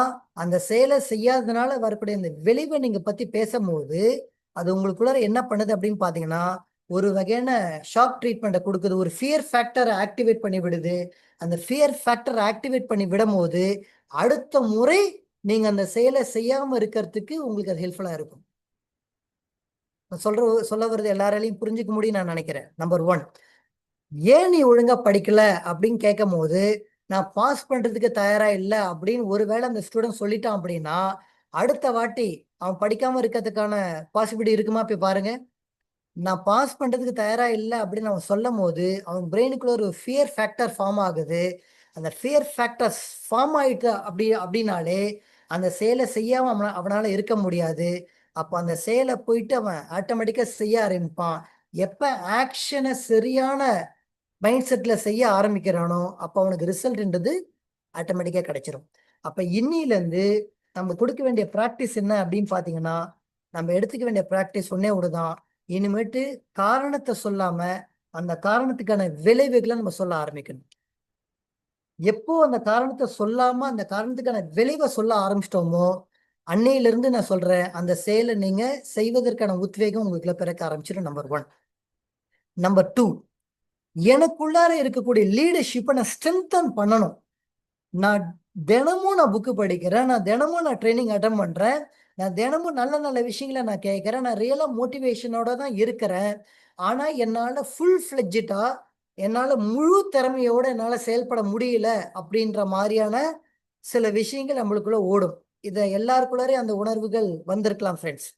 அந்த செயலை செய்யாததுனால வரக்கூடிய இந்த விளைவை நீங்க பத்தி பேசும்போது அது உங்களுக்குள்ளார என்ன பண்ணுது அப்படின்னு பாத்தீங்கன்னா ஒரு வகையான ஷாக் ட்ரீட்மெண்ட்டை கொடுக்குது. ஒரு ஃபியர் ஃபேக்டரை ஆக்டிவேட் பண்ணி விடுது. அந்த ஃபியர் ஃபேக்டர் ஆக்டிவேட் பண்ணி விடும் போது அடுத்த முறை நீங்க அந்த செயலை செய்யாம இருக்கிறதுக்கு உங்களுக்கு அது ஹெல்ப்ஃபுல்லா இருக்கும். சொல்ல வர்றது எல்லாராலையும் புரிஞ்சுக்க முடியும் நான் நினைக்கிறேன். நம்பர் 1, ஏன் நீ ஒழுங்கா படிக்கல அப்படின்னு கேட்கும் போது நான் பாஸ் பண்றதுக்கு தயாரா இல்லை அப்படின்னு ஒருவேளை அந்த ஸ்டூடெண்ட் சொல்லிட்டான் அப்படின்னா அடுத்த வாட்டி அவன் படிக்காம இருக்கிறதுக்கான பாசிபிலிட்டி இருக்குமா? போய் பாருங்க. நான் பாஸ் பண்றதுக்கு தயாரா இல்லை அப்படின்னு அவன் சொல்லும் போது அவன் பிரெயினுக்குள்ள ஒரு ஃபியர் ஃபேக்டர் ஃபார்ம் ஆகுது. அந்த ஃபியர் ஃபேக்டர் ஃபார்ம் ஆயிட்டு அப்படின்னாலே அந்த செயலை செய்யாம அவனால இருக்க முடியாது. அப்ப அந்த செயலை போயிட்டு அவன் ஆட்டோமேட்டிக்கா செய்ய ஆரம்பிப்பான். எப்ப ஆக்ஷனை சரியான மைண்ட் செட்ல செய்ய ஆரம்பிக்கிறானோ அப்ப அவனுக்கு ரிசல்ட்ன்றது ஆட்டோமேட்டிக்கா கிடைச்சிரும். அப்ப இன்னில இருந்து நம்ம கொடுக்க வேண்டிய பிராக்டிஸ் என்ன அப்படின்னு பாத்தீங்கன்னா நம்ம எடுத்துக்க வேண்டிய பிராக்டிஸ் ஒன்னே ஒண்ணுதான். இனிமேட்டு காரணத்தை சொல்லாம அந்த காரணத்துக்கான விளைவுகளை நம்ம சொல்ல ஆரம்பிக்கணும். எப்போ அந்த காரணத்தை சொல்லாம அந்த காரணத்துக்கான விளைவை சொல்ல ஆரம்பிச்சிட்டோமோ, அன்னையில இருந்து நான் சொல்றேன், அந்த செயலை நீங்க செய்வதற்கான உத்வேகம் உங்களுக்குள்ள பிறக்க ஆரம்பிச்சிடும். நம்பர் 1. நம்பர் 2, எனக்குள்ளார இருக்கக்கூடிய லீடர்ஷிப்பை நான் ஸ்ட்ரென்தன் பண்ணணும். நான் தினமும் புக்கு படிக்கிறேன், நான் தினமும் ட்ரைனிங் அட்டன் பண்றேன், நான் தினமும் நல்ல நல்ல விஷயங்களை நான் கேட்கிறேன், நான் ரியலா மோட்டிவேஷனோட தான் இருக்கிறேன். ஆனா என்னால ஃபுல் ஃபிளெட்ஜிட்டா என்னால முழு திறமையோட என்னால செயல்பட முடியல அப்படின்ற மாதிரியான சில விஷயங்கள் நம்மளுக்குள்ள ஓடும். இத எல்லாருக்குள்ளாரையும் அந்த உணர்வுகள் வந்திருக்கலாம் ஃப்ரெண்ட்ஸ்.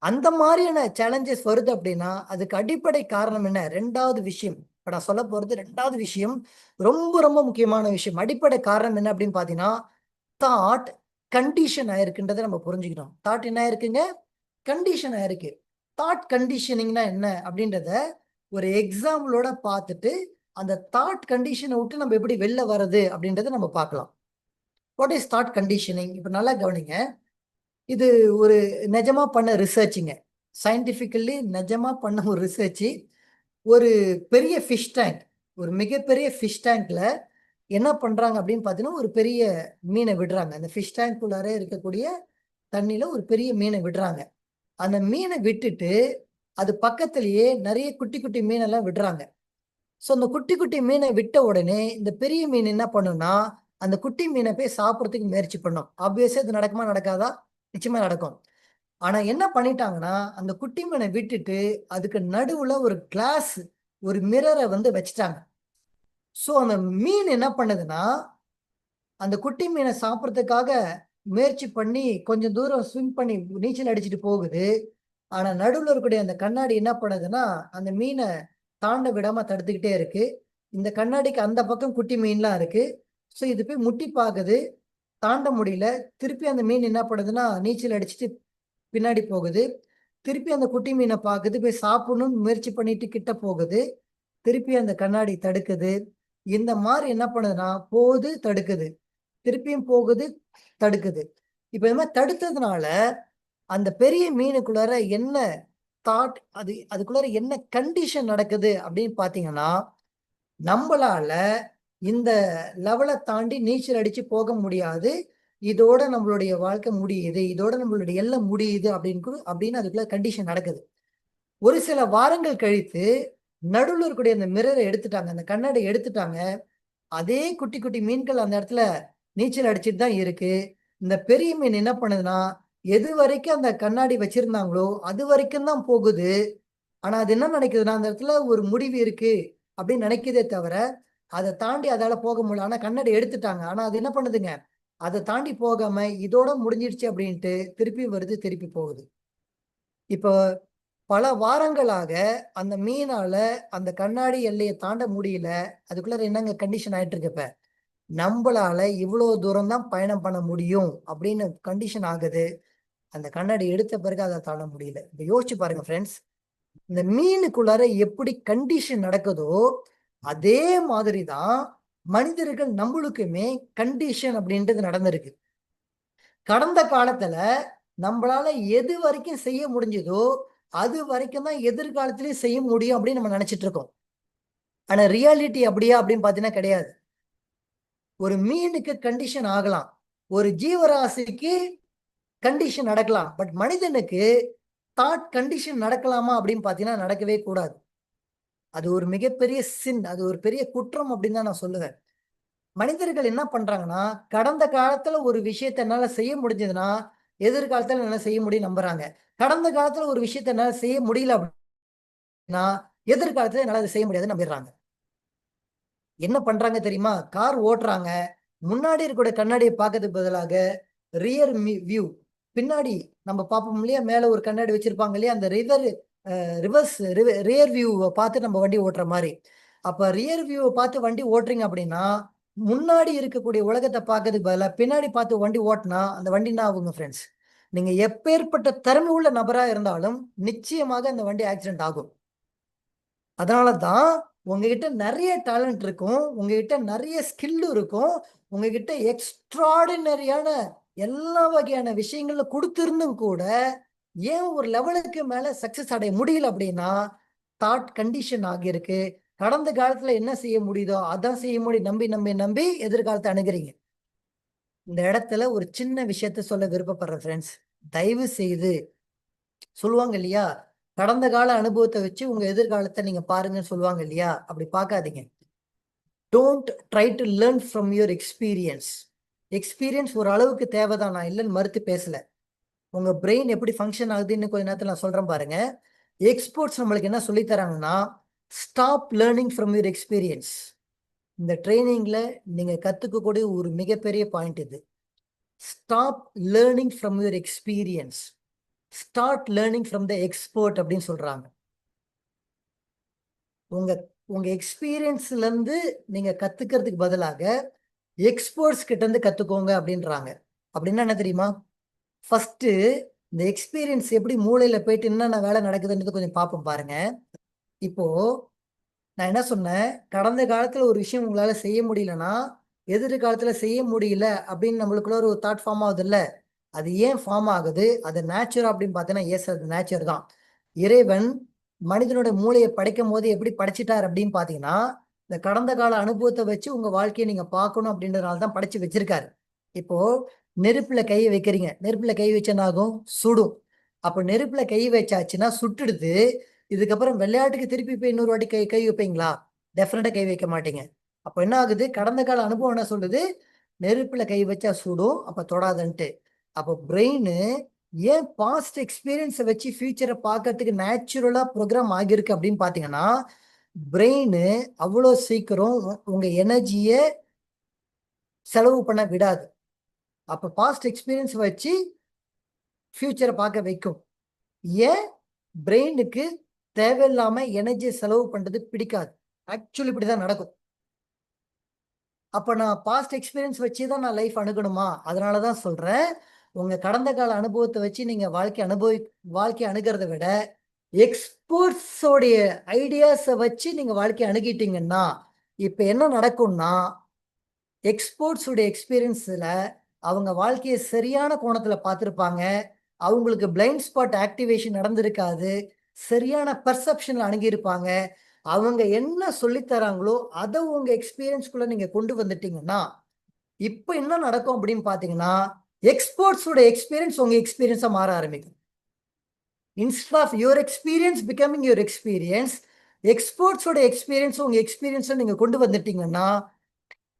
அந்த மாதிரியான சேலஞ்சஸ் வருது அப்படின்னா அதுக்கு அடிப்படை காரணம் என்ன? 2வது விஷயம், இப்ப நான் சொல்ல போறது 2வது விஷயம், ரொம்ப ரொம்ப முக்கியமான விஷயம். அடிப்படை காரணம் என்ன அப்படின்னு பாத்தீங்கன்னா, தாட் கண்டிஷன் ஆயிருக்குன்றதை நம்ம புரிஞ்சுக்கணும். தாட் என்ன ஆயிருக்குங்க? கண்டிஷன் ஆயிருக்கு. தாட் கண்டிஷனிங்னா என்ன அப்படின்றத ஒரு எக்ஸாம்பிளோட பார்த்துட்டு அந்த தாட் கண்டிஷனை விட்டு நம்ம எப்படி வெளில வர்றது அப்படின்றத நம்ம பார்க்கலாம். What is thought conditioning? இப்ப நல்லா கவனிங்க. இது ஒரு நிஜமா பண்ண ரிசர்ச்சுங்க. சயின்டிபிக்கலி நிஜமா பண்ண ஒரு ரிசர்ச். ஒரு பெரிய ஃபிஷ் டேங்க், ஒரு மிகப்பெரிய ஃபிஷ் டேங்க்ல என்ன பண்றாங்க அப்படின்னு பார்த்தீங்கன்னா, ஒரு பெரிய மீனை விடுறாங்க. அந்த ஃபிஷ் டேங்க் உள்ளார இருக்கக்கூடிய தண்ணியில ஒரு பெரிய மீனை விடுறாங்க. அந்த மீனை விட்டுட்டு அது பக்கத்திலேயே நிறைய குட்டி குட்டி மீனெல்லாம் விடுறாங்க. ஸோ அந்த குட்டி குட்டி மீனை விட்ட உடனே இந்த பெரிய மீன் என்ன பண்ணும்னா, அந்த குட்டி மீனை போய் சாப்பிட்றதுக்கு முயற்சி பண்ணும். ஆப்வியஸா இது நடக்குமா நடக்காதா? நிச்சயமா நடக்கும். ஆனா என்ன பண்ணிட்டாங்கன்னா, அந்த குட்டி மீனை விட்டுட்டு அதுக்கு நடுவுல ஒரு கிளாஸ், ஒரு மிரரை வச்சுட்டாங்க. ஸோ அந்த மீன் என்ன பண்ணுதுன்னா, அந்த குட்டி மீனை சாப்பிட்றதுக்காக முயற்சி பண்ணி கொஞ்சம் தூரம் ஸ்விம் பண்ணி நீச்சல் அடிச்சுட்டு போகுது. ஆனா நடுவுல இருக்கக்கூடிய அந்த கண்ணாடி என்ன பண்ணுதுன்னா, அந்த மீனை தாண்ட விடாம தடுத்துக்கிட்டே இருக்கு. இந்த கண்ணாடிக்கு அந்த பக்கம் குட்டி மீன்லாம் இருக்கு. ஸோ இது போய் முட்டி பாக்குது, தாண்ட முடியல. திருப்பி அந்த மீன் என்ன பண்ணுதுன்னா, நீச்சல் அடிச்சுட்டு பின்னாடி போகுது. திருப்பி அந்த குட்டி மீனை பாக்குது, போய் சாப்பிடணும்னு முயற்சி பண்ணிட்டு கிட்ட போகுது. திருப்பி அந்த கண்ணாடி தடுக்குது. இந்த மாதிரி என்ன பண்ணுதுன்னா, போகுது, தடுக்குது. திருப்பியும் போகுது, தடுக்குது. இப்ப இந்த மாதிரி தடுத்ததுனால அந்த பெரிய மீனுக்குள்ளார என்ன தாட், அதுக்குள்ளார என்ன கண்டிஷன் நடக்குது அப்படின்னு பாத்தீங்கன்னா, நம்மளால இந்த லெவலை தாண்டி நீச்சல் அடிச்சு போக முடியாது. இதோட நம்மளுடைய வாழ்க்கை முடியுது, இதோட நம்மளுடைய எல்லை முடியுது அப்படின்னு அதுக்குள்ள கண்டிஷன் நடக்குது. ஒரு சில வாரங்கள் கழித்து நடுவுல இருக்கக்கூடிய அந்த மிரரை எடுத்துட்டாங்க, அந்த கண்ணாடி எடுத்துட்டாங்க. அதே குட்டி குட்டி மீன்கள் அந்த இடத்துல நீச்சல் அடிச்சுட்டு தான் இருக்கு. இந்த பெரிய மீன் என்ன பண்ணுதுன்னா, எது வரைக்கும் அந்த கண்ணாடி வச்சிருந்தாங்களோ அது வரைக்கும் தான் போகுது. ஆனா அது என்ன நினைக்குதுன்னா, அந்த இடத்துல ஒரு முடிவு இருக்கு அப்படின்னு நினைக்குதே தவிர, அதை தாண்டி அதால போக முடியல. ஆனா கண்ணாடி எடுத்துட்டாங்க. ஆனா அது என்ன பண்ணுதுங்க, அதை தாண்டி போகாம இதோட முடிஞ்சிடுச்சு அப்படின்ட்டு திருப்பி வருது, திருப்பி போகுது. இப்போ பல வாரங்களாக அந்த மீனால அந்த கண்ணாடி எல்லையை தாண்ட முடியல. அதுக்குள்ள என்னங்க கண்டிஷன் ஆயிட்டு இருக்கு இப்ப? நம்மளால இவ்வளவு தூரம் தான் பயணம் பண்ண முடியும் அப்படின்னு கண்டிஷன் ஆகுது. அந்த கண்ணாடி எடுத்த பிறகு அதை தாண்ட முடியல. இப்ப யோசிச்சு பாருங்க ஃப்ரெண்ட்ஸ். இந்த மீனுக்குள்ளார எப்படி கண்டிஷன் நடக்குதோ அதே மாதிரிதான் மனிதர்கள் நம்மளுக்குமே கண்டிஷன் அப்படின்றது நடந்திருக்கு. கடந்த காலத்துல நம்மளால எது வரைக்கும் செய்ய முடிஞ்சதோ அது வரைக்கும் தான் எதிர்காலத்திலயும் செய்ய முடியும் அப்படின்னு நம்ம நினைச்சிட்டு இருக்கோம். ஆனா ரியாலிட்டி அப்படியா அப்படின்னு பாத்தீங்கன்னா கிடையாது. ஒரு மீனுக்கு கண்டிஷன் ஆகலாம், ஒரு ஜீவராசிக்கு கண்டிஷன் நடக்கலாம். பட் மனிதனுக்கு தாட் கண்டிஷன் நடக்கலாமா அப்படின்னு பாத்தீங்கன்னா நடக்கவே கூடாது. அது ஒரு மிகப்பெரிய சின், அது ஒரு பெரிய குற்றம் அப்படின்னு தான் நான் சொல்லுவேன். மனிதர்கள் என்ன பண்றாங்கன்னா, கடந்த காலத்துல ஒரு விஷயத்த என்னால செய்ய முடிஞ்சதுன்னா எதிர்காலத்துல என்னால செய்ய முடியும் நம்புறாங்க. கடந்த காலத்துல ஒரு விஷயத்த என்னால செய்ய முடியல அப்படின்னா எதிர்காலத்துல என்னால அதை செய்ய முடியாதுன்னு நம்பிடுறாங்க. என்ன பண்றாங்க தெரியுமா? கார் ஓட்டுறாங்க. முன்னாடி இருக்கக்கூடிய கண்ணாடியை பார்க்கறதுக்கு பதிலாக ரியர் வியூ, பின்னாடி நம்ம பார்ப்போம் இல்லையா? மேல ஒரு கண்ணாடி வச்சிருப்பாங்க இல்லையா? அந்த ரிவர்ஸ் ரியர் வியூவை பார்த்து நம்ம வண்டி ஓட்டுற மாதிரி. அப்ப ரியர் வியூவை பார்த்து வண்டி ஓட்டுறீங்க அப்படின்னா முன்னாடி இருக்கக்கூடிய உலகத்தை பார்க்கறதுக்கு பதிலா பின்னாடி பார்த்து வண்டி ஓட்டினா அந்த வண்டி என்ன ஆகுங்க ஃப்ரெண்ட்ஸ்? நீங்க எப்பேற்பட்ட திறமை உள்ள நபரா இருந்தாலும் நிச்சயமாக அந்த வண்டி ஆக்சிடென்ட் ஆகும். அதனால தான் உங்ககிட்ட நிறைய டேலண்ட் இருக்கும், உங்ககிட்ட நிறைய ஸ்கில் இருக்கும், உங்ககிட்ட எக்ஸ்ட்ராடினரியான எல்லா வகையான விஷயங்கள குடுத்திருந்தும் கூட ஏன் ஒரு லெவலுக்கு மேல சக்சஸ் அடைய முடியல அப்படின்னா தாட் கண்டிஷன் ஆகியிருக்கு. கடந்த காலத்துல என்ன செய்ய முடியுதோ அதான் செய்ய முடியும் நம்பி நம்பி நம்பி எதிர்காலத்தை அணுகுறீங்க. இந்த இடத்துல ஒரு சின்ன விஷயத்த சொல்ல விருப்பப்படுறேன் ஃப்ரெண்ட்ஸ். தயவு செய்து சொல்லுவாங்க இல்லையா, கடந்த கால அனுபவத்தை வச்சு உங்க எதிர்காலத்தை நீங்க பாருங்கன்னு சொல்லுவாங்க இல்லையா, அப்படி பார்க்காதீங்க. Don't try to learn from your experience. Experience ஒரு அளவுக்கு தேவைதான், நான் இல்லைன்னு மறுத்து பேசல. உங்க பிரெயின் எப்படி ஃபங்க்ஷன் ஆகுதுன்னு கொஞ்ச நேரத்தில் நான் சொல்றேன் பாருங்க. எக்ஸ்போர்ட்ஸ் நம்மளுக்கு என்ன சொல்லி தராங்கன்னா, stop learning from your experience. இந்த ட்ரைனிங்ல நீங்க கத்துக்கக்கூடிய ஒரு மிகப்பெரிய பாயிண்ட் இது. Stop learning from your experience, start learning from the expert அப்படின்னு சொல்றாங்க. உங்க உங்க எக்ஸ்பீரியன்ஸ்ல இருந்து நீங்க கத்துக்கிறதுக்கு பதிலாக எக்ஸ்பர்ட்ஸ் கிட்ட இருந்து கத்துக்கோங்க அப்படின்றாங்க. அப்படின்னா என்ன தெரியுமா? ஃபர்ஸ்ட் இந்த எக்ஸ்பீரியன்ஸ் எப்படி மூளையில போயிட்டு என்னென்ன வேலை நடக்குதுன்றது கொஞ்சம் பார்ப்போம் பாருங்க. இப்போ நான் என்ன சொன்னேன், கடந்த காலத்துல ஒரு விஷயம் உங்களால செய்ய முடியலன்னா எதிர்காலத்துல செய்ய முடியல அப்படின்னு நம்மளுக்குள்ள ஒரு தாட் ஃபார்ம் ஆகுது இல்ல. அது ஏன் ஃபார்ம் ஆகுது? அது நேச்சுரல் அப்படின்னு பார்த்தீங்கன்னா எஸ், அது நேச்சர் தான். இறைவன் மனிதனோட மூளையை படைக்கும் போது எப்படி படைச்சிட்டார் அப்படின்னு பார்த்தீங்கன்னா, இந்த கடந்த கால அனுபவத்தை வச்சு உங்க வாழ்க்கையை நீங்க பார்க்கணும் அப்படின்றதுனால தான் படைச்சு வச்சிருக்காரு. இப்போ நெருப்புல கை வைக்கிறீங்க, நெருப்புல கை வச்சனாகும் சுடும். அப்போ நெருப்புல கை வச்சாச்சுன்னா சுட்டுடுது. இதுக்கப்புறம் விளையாட்டுக்கு திருப்பி போய் இன்னொரு வாட்டி கை கை வைப்பீங்களா? டெஃபினட்டா கை வைக்க மாட்டீங்க. அப்போ என்ன ஆகுது? கடந்த கால அனுபவம் என்ன சொல்லுது? நெருப்புல கை வச்சா சுடும், அப்ப தொடாதன்ட்டு. அப்போ பிரெயின் ஏன் பாஸ்ட் எக்ஸ்பீரியன்ஸை வச்சு ஃபியூச்சரை பார்க்கறதுக்கு நேச்சுரலா ப்ரோக்ராம் ஆகியிருக்கு அப்படின்னு பார்த்தீங்கன்னா, பிரெயின் அவ்வளோ சீக்கிரம் உங்க எனர்ஜியை செலவு பண்ண விடாது. அப்ப பாஸ்ட் எக்ஸ்பீரியன்ஸ் வச்சு ஃபியூச்சரை பார்க்க வைக்கும். ஏன்? பிரெயினுக்கு தேவையில்லாம எனர்ஜியை செலவு பண்றது பிடிக்காது. ஆக்சுவலி இப்படிதான் நடக்கும். அப்ப நான் பாஸ்ட் எக்ஸ்பீரியன்ஸ் வச்சு தான் நான் லைஃப் அணுகணுமா? அதனாலதான் சொல்றேன், உங்க கடந்த கால அனுபவத்தை வச்சு நீங்க வாழ்க்கை அணுகிறத விட எக்ஸ்பர்ட்ஸோடைய ஐடியாஸை வச்சு நீங்க வாழ்க்கை அணுகிட்டீங்கன்னா இப்ப என்ன நடக்கும்னா, எக்ஸ்பர்ட்ஸோடைய எக்ஸ்பீரியன்ஸ்ல அவங்க வாழ்க்கையை சரியான கோணத்துல பார்த்திருப்பாங்க. அவங்களுக்கு பிளைண்ட் ஸ்பாட் ஆக்டிவேஷன் நடந்திருக்காது. சரியான பெர்செப்ஷன்ல அணுகியிருப்பாங்க. அவங்க என்ன சொல்லித் தராங்களோ அதை உங்க எக்ஸ்பீரியன்ஸ்குள்ள நீங்க கொண்டு வந்துட்டீங்கன்னா, இப்ப என்ன நடக்கும் அப்படின்னு பாத்தீங்கன்னா, எக்ஸ்பர்ட்ஸோட எக்ஸ்பீரியன்ஸ் உங்க எக்ஸ்பீரியன்ஸா மாற ஆரம்பிக்கும். Instead of your experience becoming your experience, எக்ஸ்பர்ட்ஸோட எக்ஸ்பீரியன்ஸ் உங்க எக்ஸ்பீரியன்ஸை நீங்க கொண்டு வந்துட்டீங்கன்னா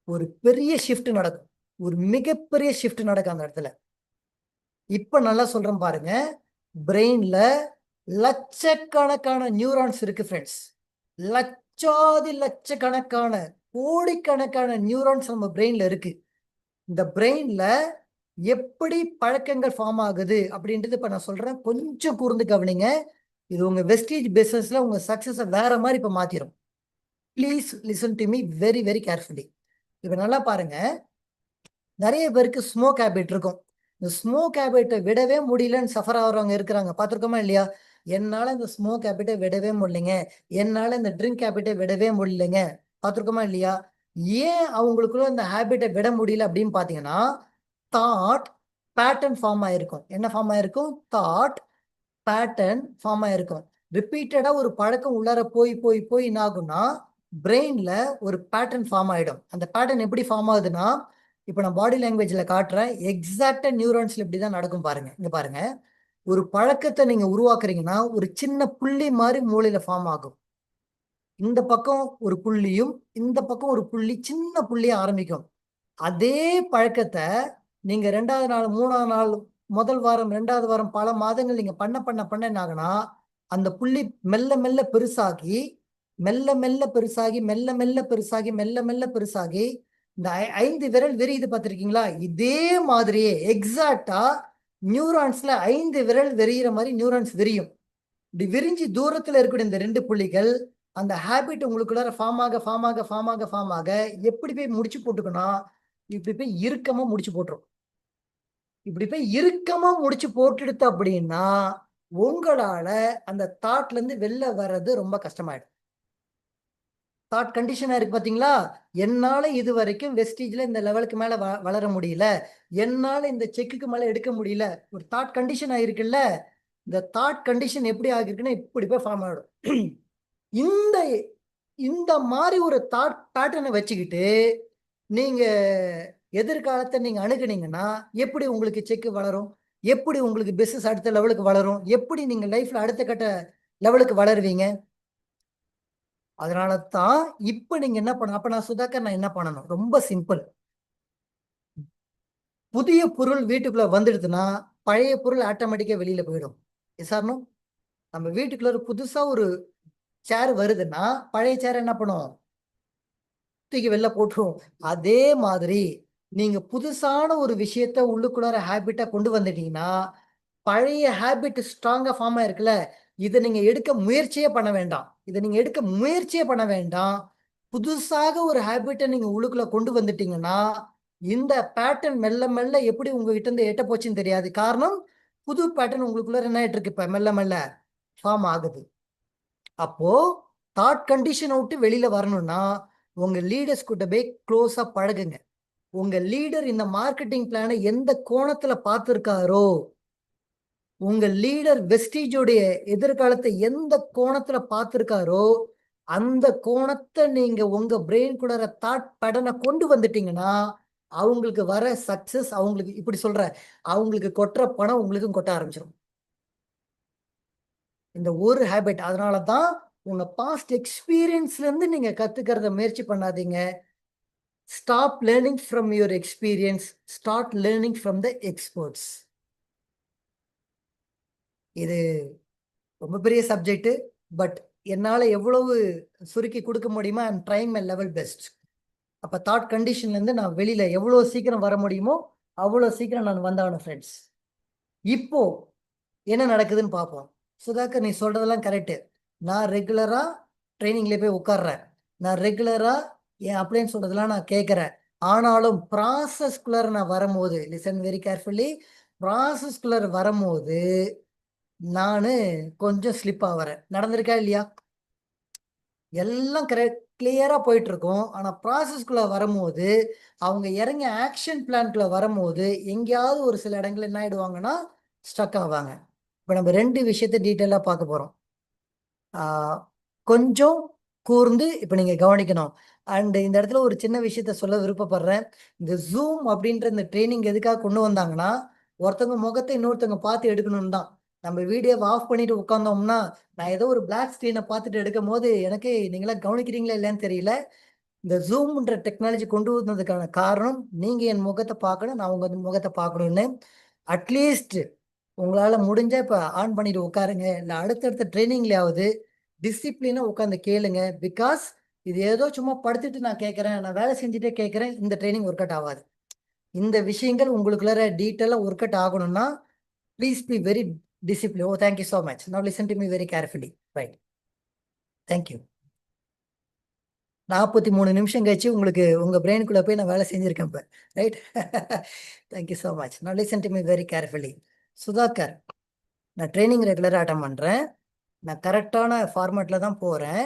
ஒரு பெரிய ஷிஃப்ட் நடக்கும். ஒரு மிகப்பெரிய ஷிஃப்ட் நடக்கும் அந்த இடத்துல. இப்ப நல்லா சொல்றேன் பாருங்க. பிரெயின்ல லட்சக்கணக்கான நியூரான்ஸ் இருக்கு ஃப்ரெண்ட்ஸ். லட்சாதி லட்சக்கணக்கான கோடிக்கணக்கான நியூரான்ஸ் நம்ம பிரெயின்ல இருக்கு. இந்த பிரெயின்ல எப்படி பழக்கங்கள் ஃபார்ம் ஆகுது அப்படின்றது இப்ப நான் சொல்றேன். கொஞ்சம் கூர்ந்து கவனிங்க. இது உங்க வெஸ்டேஜ் பிசினஸ்ல உங்க சக்சஸ வேற மாதிரி இப்ப மாத்திரும். Please listen to me very very carefully. இப்ப நல்லா பாருங்க. நிறைய பேருக்கு ஸ்மோக் ஹேபிட் இருக்கும். இந்த ஸ்மோக் ஹேபிட்டை விடவே முடியலன்னு சஃபர் ஆகிறவங்க இருக்கிறாங்க. பார்த்துருக்கோமா இல்லையா? என்னால இந்த ஸ்மோக் ஹேபிட்டை விடவே முடியலைங்க, என்னால இந்த ட்ரிங்க் ஹேபிட்டை விடவே முடியலைங்க. பார்த்துருக்கோமா இல்லையா? ஏன் அவங்களுக்குள்ள இந்த ஹேபிட்டை விட முடியல அப்படின்னு பார்த்தீங்கன்னா, தாட் பேட்டர்ன் ஃபார்ம் ஆயிருக்கும். என்ன ஃபார்ம் ஆயிருக்கும்? தாட் பேட்டர்ன் ஃபார்ம் ஆயிருக்கும். ரிப்பீட்டடா ஒரு பழக்கம் உள்ளார போய் போய் போய் என்ன ஆகும்னா, பிரெயின்ல ஒரு பேட்டர்ன் ஃபார்ம் ஆயிடும். அந்த பேட்டர்ன் எப்படி ஃபார்ம் ஆகுதுன்னா, இப்போ நான் பாடி லாங்குவேஜ்ல காட்டுறேன். எக்ஸாக்டா நியூரான்ஸ்ல இப்படிதான் நடக்கும் பாருங்க. இங்க பாருங்க. ஒரு பழக்கத்தை நீங்க உருவாக்குறீங்கன்னா ஒரு சின்ன புள்ளி மாதிரி மூளையில ஃபார்ம் ஆகும். இந்த பக்கம் ஒரு புள்ளியும் இந்த பக்கம் ஒரு புள்ளி, சின்ன புள்ளியா ஆரம்பிக்கும். அதே பழக்கத்தை நீங்க 2வது நாள் 3வது நாள் முதல் வாரம் 2வது வாரம் பல மாதங்கள் நீங்க பண்ண பண்ண பண்ண என்ன ஆகுனா, அந்த புள்ளி மெல்ல மெல்ல பெருசாகி மெல்ல மெல்ல பெருசாகி மெல்ல மெல்ல பெருசாகி மெல்ல மெல்ல பெருசாகி இந்த 5 விரல் விரியுது பார்த்திருக்கீங்களா? இதே மாதிரியே எக்ஸாக்டா நியூரான்ஸ்ல 5 விரல் விரிகிற மாதிரி நியூரான்ஸ் விரியும். இப்படி விரிஞ்சு தூரத்துல இருக்கக்கூடிய இந்த 2 புள்ளிகள் அந்த ஹேபிட் உங்களுக்குள்ளார ஃபார்ம் ஆக எப்படி போய் முடிச்சு போட்டுக்கணும்? இப்படி போய் இறுக்கமா முடிச்சு போட்டுரும். இப்படி போய் இறுக்கமா முடிச்சு போட்டுடுத்து அப்படின்னா உங்களால அந்த தாட்ல இருந்து வெளில வர்றது ரொம்ப கஷ்டமாயிடும். தாட் கண்டிஷனா இருக்கு பாத்தீங்களா? என்னால இது வரைக்கும் வெஸ்டீஜ்ல இந்த லெவலுக்கு மேல வளர முடியல, என்னால இந்த செக்குக்கு மேல எடுக்க முடியல, ஒரு தாட் கண்டிஷன் ஆயிருக்குல்ல. இந்த தாட் கண்டிஷன் எப்படி ஆகிருக்குன்னா இப்படி போய் ஃபார்ம் ஆகிடும். இந்த இந்த மாதிரி ஒரு தாட் பேட்டர்னை வச்சுக்கிட்டு நீங்க எதிர்காலத்தை நீங்க அணுகுனீங்கன்னா எப்படி உங்களுக்கு செக் வளரும், எப்படி உங்களுக்கு பிசினஸ் அடுத்த லெவலுக்கு வளரும், எப்படி நீங்க லைஃப்ல அடுத்த கட்ட லெவலுக்கு வளருவீங்க. அதனால தான் இப்ப நீங்க என்ன பண்ண, அப்ப நான் சுதாகர் நான் என்ன பண்ணணும், ரொம்ப சிம்பிள். புதிய பொருள் வீட்டுக்குள்ள வந்துடுதுன்னா பழைய பொருள் ஆட்டோமேட்டிக்கா வெளியில போயிடும். சார்னோ நம்ம வீட்டுக்குள்ள ஒரு புதுசா ஒரு சேர் வருதுன்னா பழைய சேர் என்ன பண்ணும், தூக்கி வெளில போட்டுரும். அதே மாதிரி நீங்க புதுசான ஒரு விஷயத்த உள்ளுக்குள்ளார ஹேபிட்டா கொண்டு வந்துட்டீங்கன்னா பழைய ஹேபிட் ஸ்ட்ராங்கா ஃபார்ம் ஆயிருக்குல்ல, இதை நீங்க எடுக்க முயற்சியே பண்ண வேண்டாம். இதை நீங்க எடுக்க முயற்சியே பண்ண வேண்டாம். புதுசாக ஒரு ஹேபிட்டை நீங்க உள்ளுக்குள்ள கொண்டு வந்துட்டீங்கன்னா இந்த பேட்டர்ன் மெல்ல மெல்ல எப்படி உங்ககிட்ட இருந்து எட்ட போச்சுன்னு தெரியாது. காரணம் புது பேட்டர்ன் உங்களுக்குள்ள என்ன ஆயிட்டு இருக்கு, இப்ப மெல்ல மெல்ல ஃபார்ம் ஆகுது. அப்போ தாட் கண்டிஷனை விட்டு வெளியில வரணும்னா உங்க லீடர்ஸ் கிட்ட போய் க்ளோஸா பழகுங்க. உங்க லீடர் இந்த மார்க்கெட்டிங் பிளானை எந்த கோணத்துல பார்த்திருக்காரோ, உங்க லீடர் வெஸ்டீஜோடைய எதிர்காலத்தை எந்த கோணத்துல பார்த்திருக்காரோ அந்த கோணத்தை நீங்க உங்க பிரெயின்குள்ள தாட் பேட்டர்னை கொண்டு வந்துட்டீங்கன்னா அவங்களுக்கு வர சக்சஸ், அவங்களுக்கு இப்படி சொல்ற, அவங்களுக்கு கொட்டுற பணம் உங்களுக்கும் கொட்ட ஆரம்பிச்சிடும். இந்த ஒரு ஹேபிட். அதனாலதான் உங்க பாஸ்ட் எக்ஸ்பீரியன்ஸ்ல இருந்து நீங்க கத்துக்கிறத முயற்சி பண்ணாதீங்க. Stop learning from your experience, start learning from the experts. இது ரொம்ப பெரிய சப்ஜெக்ட், பட் என்னால எவ்வளவு சுருக்கி கொடுக்க முடியுமோ I am trying my level best. அப்ப தாட் கண்டிஷன்ல இருந்து நான் வெளியில எவ்வளவு சீக்கிரம் வர முடியுமோ அவ்வளவு சீக்கிரம் நான் வந்தாகணும் ஃப்ரெண்ட்ஸ். இப்போ என்ன நடக்குதுன்னு பார்ப்போம். சுதாகர் நீ சொல்றதெல்லாம் கரெக்டு. நான் ரெகுலரா ட்ரைனிங்ல போய் உட்கார்றேன், நான் ரெகுலரா என் அப்ளைன்னு சொல்றதெல்லாம் நான் கேட்கறேன். ஆனாலும் ப்ராசஸ்குள்ளர் நான் வரும்போது, லிசன் வெரி கேர்ஃபுல்லி, ப்ராசஸ்குள்ளர் வரும்போது நானு கொஞ்சம் ஸ்லிப் ஆகிறேன். நடந்திருக்கா இல்லையா? எல்லாம் கரெக்ட் கிளியரா போயிட்டு இருக்கும். ஆனா ப்ராசஸ்குள்ள வரும்போது அவங்க இறங்கி ஆக்ஷன் பிளான்குள்ள வரும்போது எங்கேயாவது ஒரு சில இடங்கள் என்ன ஆயிடுவாங்கன்னா ஸ்டக் ஆவாங்க. இப்ப நம்ம ரெண்டு விஷயத்த டீட்டெயிலா பார்க்க போறோம். கொஞ்சம் கூர்ந்து இப்ப நீங்க கவனிக்கணும். அண்ட் இந்த இடத்துல ஒரு சின்ன விஷயத்த சொல்ல விருப்பப்படுறேன். இந்த ஜூம் அப்படின்ற இந்த ட்ரைனிங் எதுக்காக கொண்டு வந்தாங்கன்னா ஒருத்தவங்க முகத்தை இன்னொருத்தவங்க பார்த்து எடுக்கணும்னு தான். நம்ம வீடியோவை ஆஃப் பண்ணிட்டு உட்காந்தோம்னா நான் ஏதோ ஒரு பிளாக் ஸ்க்ரீனை பார்த்துட்டு எடுக்கும் போது எனக்கு நீங்களாம் கவனிக்கிறீங்களா இல்லைன்னு தெரியல. இந்த ஜூம்ன்ற டெக்னாலஜி கொண்டு வந்ததுக்கான காரணம் நீங்க என் முகத்தை பார்க்கணும், நான் உங்க முகத்தை பார்க்கணும்னு. அட்லீஸ்ட் உங்களால முடிஞ்சா இப்ப ஆன் பண்ணிட்டு உட்காருங்க, இல்லை அடுத்தடுத்த ட்ரைனிங்லயாவது டிசிப்ளினா உட்காந்து கேளுங்க. பிகாஸ் இது ஏதோ சும்மா படுத்துட்டு நான் கேட்கறேன், நான் வேலை செஞ்சுட்டே கேட்கறேன், இந்த ட்ரைனிங் ஒர்க் அவுட் ஆகாது. இந்த விஷயங்கள் உங்களுக்குள்ள டீட்டெயிலா ஒர்க் அவுட் ஆகணும்னா please be very discipline. Oh, thank you so much. Now listen to me very carefully. Right. Thank you. 43 நிமிஷம் கழிச்சு உங்களுக்கு உங்க பிரெயினுக்குள்ள போய் நான் வேலை செஞ்சிருக்கேன் இப்ப. ரைட். Thank you so much. நான் listen to me very carefully. Sudhakar, நான் ட்ரைனிங் ரெகுலராக அட்டன் பண்றேன், நான் கரெக்டான ஃபார்மேட்ல தான் போறேன்.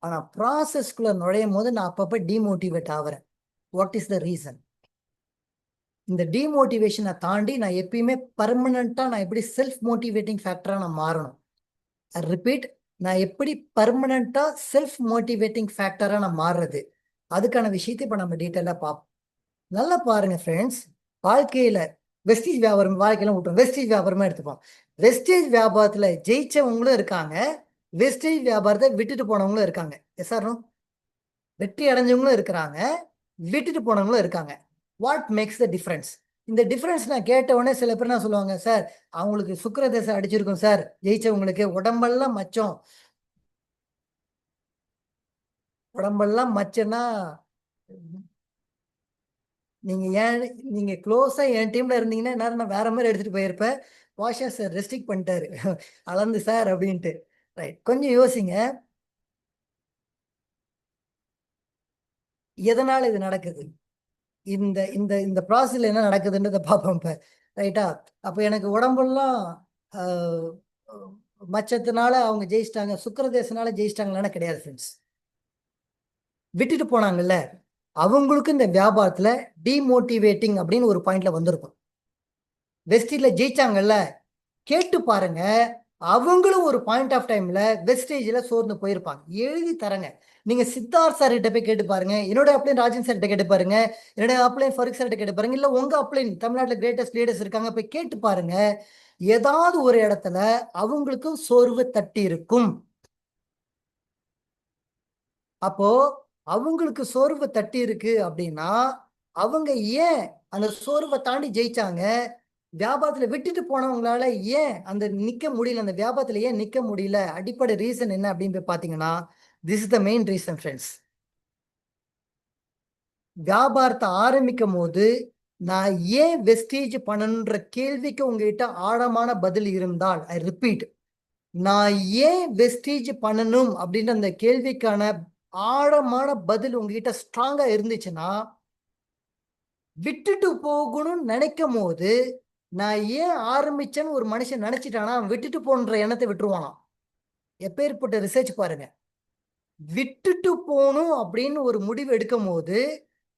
ஆனா ப்ராசஸ்குள்ள நுழையும் போது நான் அப்பப்போ டிமோட்டிவேட் ஆகிறேன். What is the reason? இந்த டிமோட்டிவேஷனை தாண்டி நான் எப்பயுமே பர்மனண்டா நான் எப்படி செல்ஃப் மோட்டிவேட்டிங் ஃபேக்டரா நான் மாறணும். ரிப்பீட், நான் எப்படி பர்மனண்டா செல்ஃப் மோட்டிவேட்டிங் ஃபேக்டரா நான் மாறுறது, அதுக்கான விஷயத்தை இப்ப நம்ம டீட்டெயிலா பார்ப்போம். நல்லா பாருங்க ஃப்ரெண்ட்ஸ், வாழ்க்கையில வெஸ்டேஜ் வியாபாரம், வாழ்க்கையில விட்டோம், வெஸ்டேஜ் வியாபாரமா எடுத்துப்போம். வெஸ்டேஜ் வியாபாரத்துல ஜெயிச்சவங்களும் இருக்காங்க, வெஸ்டேஜ் வியாபாரத்தை விட்டுட்டு போனவங்களும் இருக்காங்க. Yes or no? வெற்றி அடைஞ்சவங்களும் இருக்கிறாங்க, விட்டுட்டு போனவங்களும் இருக்காங்க. What makes the difference? இந்த டிஃபரன்ஸ் நான் கேட்ட உடனே சில பேர் என்ன சொல்லுவாங்க, சார் அவங்களுக்கு சுக்கிர தசை அடிச்சிருக்கும் சார், ஜெயிச்சவங்களுக்கு உடம்பெல்லாம் மச்சம். உடம்பெல்லாம் மச்சம்னா நீங்க ஏன் நீங்க க்ளோஸா என் டீம்ல இருந்தீங்கன்னா நேரம் நான் வேற மாதிரி எடுத்துட்டு போயிருப்பேன். வாஷா சார் ரெஸ்ட்ரிக்ட் பண்ணிட்டாரு அளந்து சார் அப்படின்ட்டு. ரைட், கொஞ்சம் யோசிங்க, எதனால இது நடக்குது, இந்த இந்த இந்த ப்ராசஸ்ல என்ன நடக்குதுன்றதை பார்ப்போம் இப்ப. ரைட்டா? அப்ப எனக்கு உடம்பெல்லாம் மச்சத்தினால அவங்க ஜெயிச்சிட்டாங்க, சுக்கிரதேசனால ஜெயிச்சிட்டாங்களான்னு கிடையாது ஃப்ரெண்ட்ஸ். விட்டுட்டு போனாங்கல்ல அவங்களுக்கு இந்த வியாபாரத்துல டிமோட்டிவேட்டிங் அப்படின்னு ஒரு பாயிண்ட்ல வந்திருக்கும். வெஸ்டில ஜெயிச்சாங்கல்ல, கேட்டு பாருங்க, அவங்களும் ஒரு பாயிண்ட் ஆஃப் டைம்ல வெஸ்டேஜ்ல சோர்ந்து போயிருப்பாங்க. எழுதி தரங்க. நீங்க சித்தார்த் சார் கிட்ட போய் கேட்டு பாருங்க, என்னோட அப்ளைன் ராஜன் சார் கிட்ட கேட்டு பாருங்க, என்னோட அப்ளைன் ஃபருக் சார் கிட்ட கேட்டு பாருங்க, இல்ல உங்க அப்ளைன் தமிழ்நாட்டில் கிரேட்டஸ்ட் லீடர்ஸ் இருக்காங்க, போய் கேட்டு பாருங்க. ஏதாவது ஒரு இடத்துல அவங்களுக்கும் சோர்வு தட்டி இருக்கும். அப்போ அவங்களுக்கு சோர்வு தட்டி இருக்கு அப்படின்னா அவங்க ஏன் அந்த சோர்வை தாண்டி ஜெயிச்சாங்க? வியாபாரத்துல விட்டுட்டு போனவங்களால ஏன் அந்த நிக்க முடியல, அந்த வியாபாரத்துல ஏன் நிக்க முடியல? அடிப்படை ரீசன் என்ன அப்படின்னு போய் பாத்தீங்கன்னா, this is the main reason friends. வியாபாரத்தை ஆரம்பிக்கும் போது நான் ஏன் வெஸ்டேஜ் பண்ணணுன்ற கேள்விக்கு உங்ககிட்ட ஆழமான பதில் இருந்தால், ஐ ரிப்பீட், நான் ஏன் வெஸ்டேஜ் பண்ணணும் அப்படின்ற அந்த கேள்விக்கான ஆழமான பதில் உங்ககிட்ட ஸ்ட்ராங்கா இருந்துச்சுன்னா, விட்டுட்டு போகணும்னு நினைக்கும் போது நான் ஏன் ஆரம்பிச்சேன்னு ஒரு மனுஷன் நினைச்சிட்டானா அவன் விட்டுட்டு போன்ற எண்ணத்தை விட்டுருவானாம். எப்பேற்பட்ட ரிசர்ச் பாருங்க. விட்டுட்டு போகணும் அப்படின்னு ஒரு முடிவு எடுக்கும் போது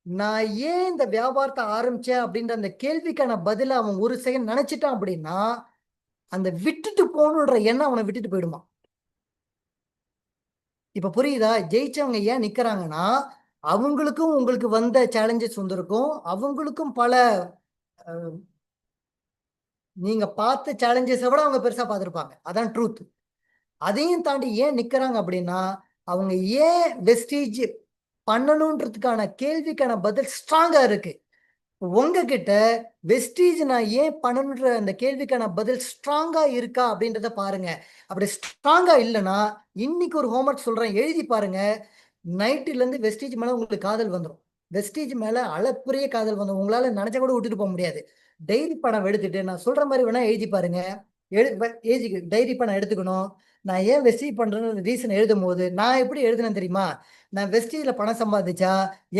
நான் ஏன் இந்த வியாபாரத்தை ஆரம்பிச்சேன் அப்படின்ற அந்த கேள்விக்கான பதில அவன் ஒரு செகண்ட் நினைச்சிட்டான் அப்படின்னா அந்த விட்டுட்டு போகணுன்ற எண்ணம் அவனை விட்டுட்டு போயிடுமா. இப்ப புரியுதா? ஜெயிச்சவங்க ஏன் நிக்கிறாங்கன்னா அவங்களுக்கும் உங்களுக்கு வந்த சேலஞ்சஸ் வந்திருக்கும், அவங்களுக்கும் பல நீங்க பார்த்த சேலஞ்சஸை விட அவங்க பெருசா பார்த்துருப்பாங்க. அதான் ட்ரூத். அதையும் தாண்டி ஏன் நிக்கிறாங்க அப்படின்னா அவங்க ஏன் வெஸ்டேஜ் பண்ணணுன்றதுக்கான கேள்விக்கான பதில் ஸ்ட்ராங்கா இருக்கு. உங்ககிட்ட வெஸ்டேஜ் நான் ஏன் பண்ணணுன்ற அந்த கேள்விக்கான பதில் ஸ்ட்ராங்கா இருக்கா அப்படின்றத பாருங்க. அப்படி ஸ்ட்ராங்கா இல்லைன்னா இன்னைக்கு ஒரு ஹோம்ஒர்க் சொல்றேன், எழுதி பாருங்க. நைட்டுல இருந்து வெஸ்டேஜ் மேல உங்களுக்கு காதல் வந்துடும். வெஸ்டேஜ் மேல அளப்பரிய காதல் வந்துடும். உங்களால நினைச்சா கூட விட்டுட்டு போக முடியாது. டைரி பணம் எடுத்துட்டு நான் சொல்ற மாதிரி வேணா எழுதி பாருங்க. டைரி பணம் எடுத்துக்கணும். நான் ஏன் வெஸ்டேஜ் பண்றேன்னு ரீசன் எழுதும் போது நான் எப்படி எழுதுனேன் தெரியுமா? நான் வெஸ்டேஜ்ல பணம் சம்பாதிச்சா